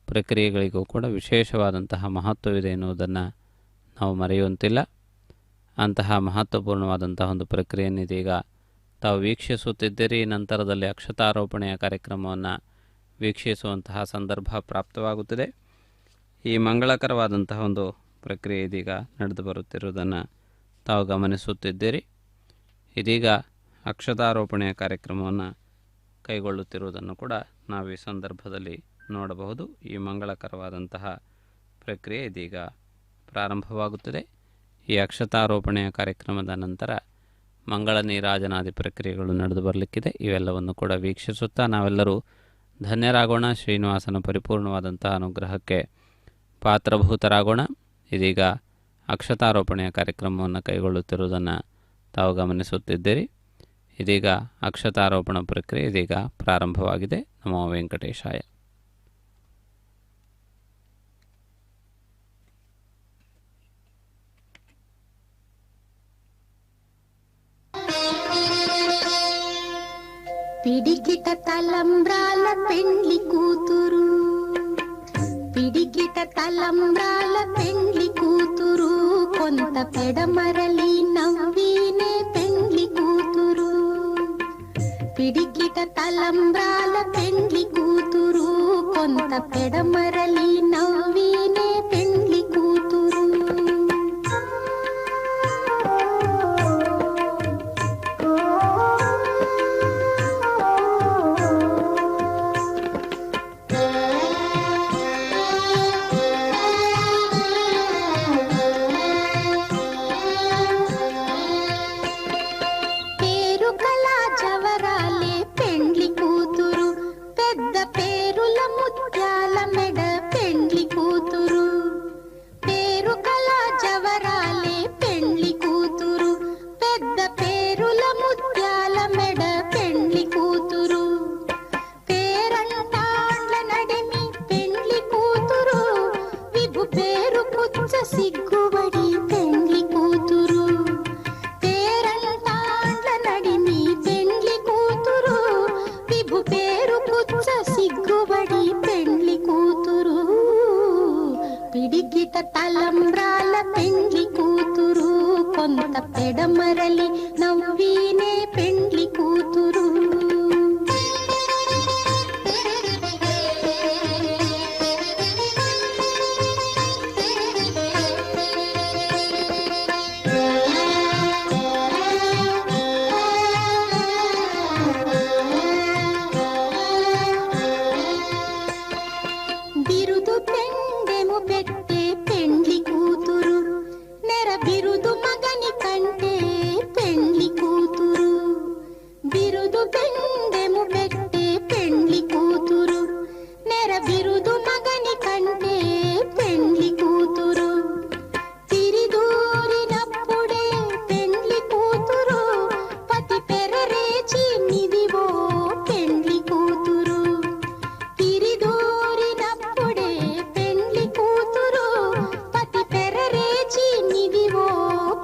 ಪ್ರಕ್ರಿಯೆಗಳಿಗೂ ಕೂಡ ವಿಶೇಷವಾದಂತಹ ಮಹತ್ವವಿದೆ ಎನ್ನುವುದನ್ನು ನಾವು ಮರೆಯುವಂತಿಲ್ಲ. ಅಂತಹ ಮಹತ್ವಪೂರ್ಣವಾದಂತಹ ಒಂದು ಪ್ರಕ್ರಿಯೆಯನ್ನಿದೀಗ ತಾವು ವೀಕ್ಷಿಸುತ್ತಿದ್ದೀರಿ. ನಂತರದಲ್ಲಿ ಅಕ್ಷತಾರೋಪಣೆಯ ಕಾರ್ಯಕ್ರಮವನ್ನು ವೀಕ್ಷಿಸುವಂತಹ ಸಂದರ್ಭ ಪ್ರಾಪ್ತವಾಗುತ್ತಿದೆ. ಈ ಮಂಗಳಕರವಾದಂತಹ ಒಂದು ಪ್ರಕ್ರಿಯೆ ಇದೀಗ ನಡೆದು ಬರುತ್ತಿರುವುದನ್ನು ತಾವು ಗಮನಿಸುತ್ತಿದ್ದೀರಿ. ಇದೀಗ ಅಕ್ಷತಾರೋಪಣೆಯ ಕಾರ್ಯಕ್ರಮವನ್ನು ಕೈಗೊಳ್ಳುತ್ತಿರುವುದನ್ನು ಕೂಡ ನಾವು ಈ ಸಂದರ್ಭದಲ್ಲಿ ನೋಡಬಹುದು. ಈ ಮಂಗಳಕರವಾದಂತಹ ಪ್ರಕ್ರಿಯೆ ಇದೀಗ ಪ್ರಾರಂಭವಾಗುತ್ತದೆ. ಈ ಅಕ್ಷತಾರೋಪಣೆಯ ಕಾರ್ಯಕ್ರಮದ ನಂತರ ಮಂಗಳ ನೀರಾಜನಾದಿ ಪ್ರಕ್ರಿಯೆಗಳು ನಡೆದು ಬರಲಿಕ್ಕಿದೆ. ಇವೆಲ್ಲವನ್ನು ಕೂಡ ವೀಕ್ಷಿಸುತ್ತಾ ನಾವೆಲ್ಲರೂ ಧನ್ಯರಾಗೋಣ. ಶ್ರೀನಿವಾಸನ ಪರಿಪೂರ್ಣವಾದಂತಹ ಅನುಗ್ರಹಕ್ಕೆ ಪಾತ್ರಭೂತರಾಗೋಣ. ಇದೀಗ ಅಕ್ಷತಾರೋಪಣೆಯ ಕಾರ್ಯಕ್ರಮವನ್ನು ಕೈಗೊಳ್ಳುತ್ತಿರುವುದನ್ನು ತಾವು ಗಮನಿಸುತ್ತಿದ್ದೀರಿ. ಇದೀಗ ಅಕ್ಷತಾರೋಪಣ ಪ್ರಕ್ರಿಯೆ ಇದೀಗ ಪ್ರಾರಂಭವಾಗಿದೆ. ನಮೋ ವೆಂಕಟೇಶಾಯ. పిడికిట తలంబ్రాల పెండ్లి కూతురు, పిడికిట తలంబ్రాల పెండ్లి కూతురు, కొంత పెడమరలి నవ్వినే పెండ్లి కూతురు. పిడికిట తలంబ్రాల పెండ్లి కూతురు, కొంత పెడమరలి నవ్వినే పెండ్లి కూతురు. సిగ్గుబడి పెండ్లి కూతురు, పేరంటాండ్ల నడిమి పెండ్లి కూతురు, విభు పేరు పుచ్చ సిగ్గుబడి పెండ్లి కూతురు. పిడికిట తలంబ్రాల పెండ్లి కూతురు, కొంత పెడమరలి నవ్వినే పెండ్లి కూతురు. బిరుదు పెండెము పెట్టే పెండ్లి కూతురు, నెర బిరుదు మగని కంటే పెండ్లి కూతురు. బిరుదు పెండెము పెట్టే పెండ్లి కూతురు, నెర బిరుదు మగని కంటే పెండ్లి కూతురు. తిరిదూరినప్పుడే పెండ్లి కూతురు, పతి పెరరేచి నిదివో పెండ్లి కూతురు. తిరిదూరినప్పుడే పెండ్లి కూతురు, పతి పెరరేచి నిదివో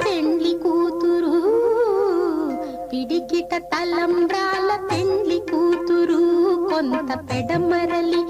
పెండ్లి కూతురు. పిడికిట తలంబ్రాల పెండ్లి కూతురు, కొంత పెడమరలి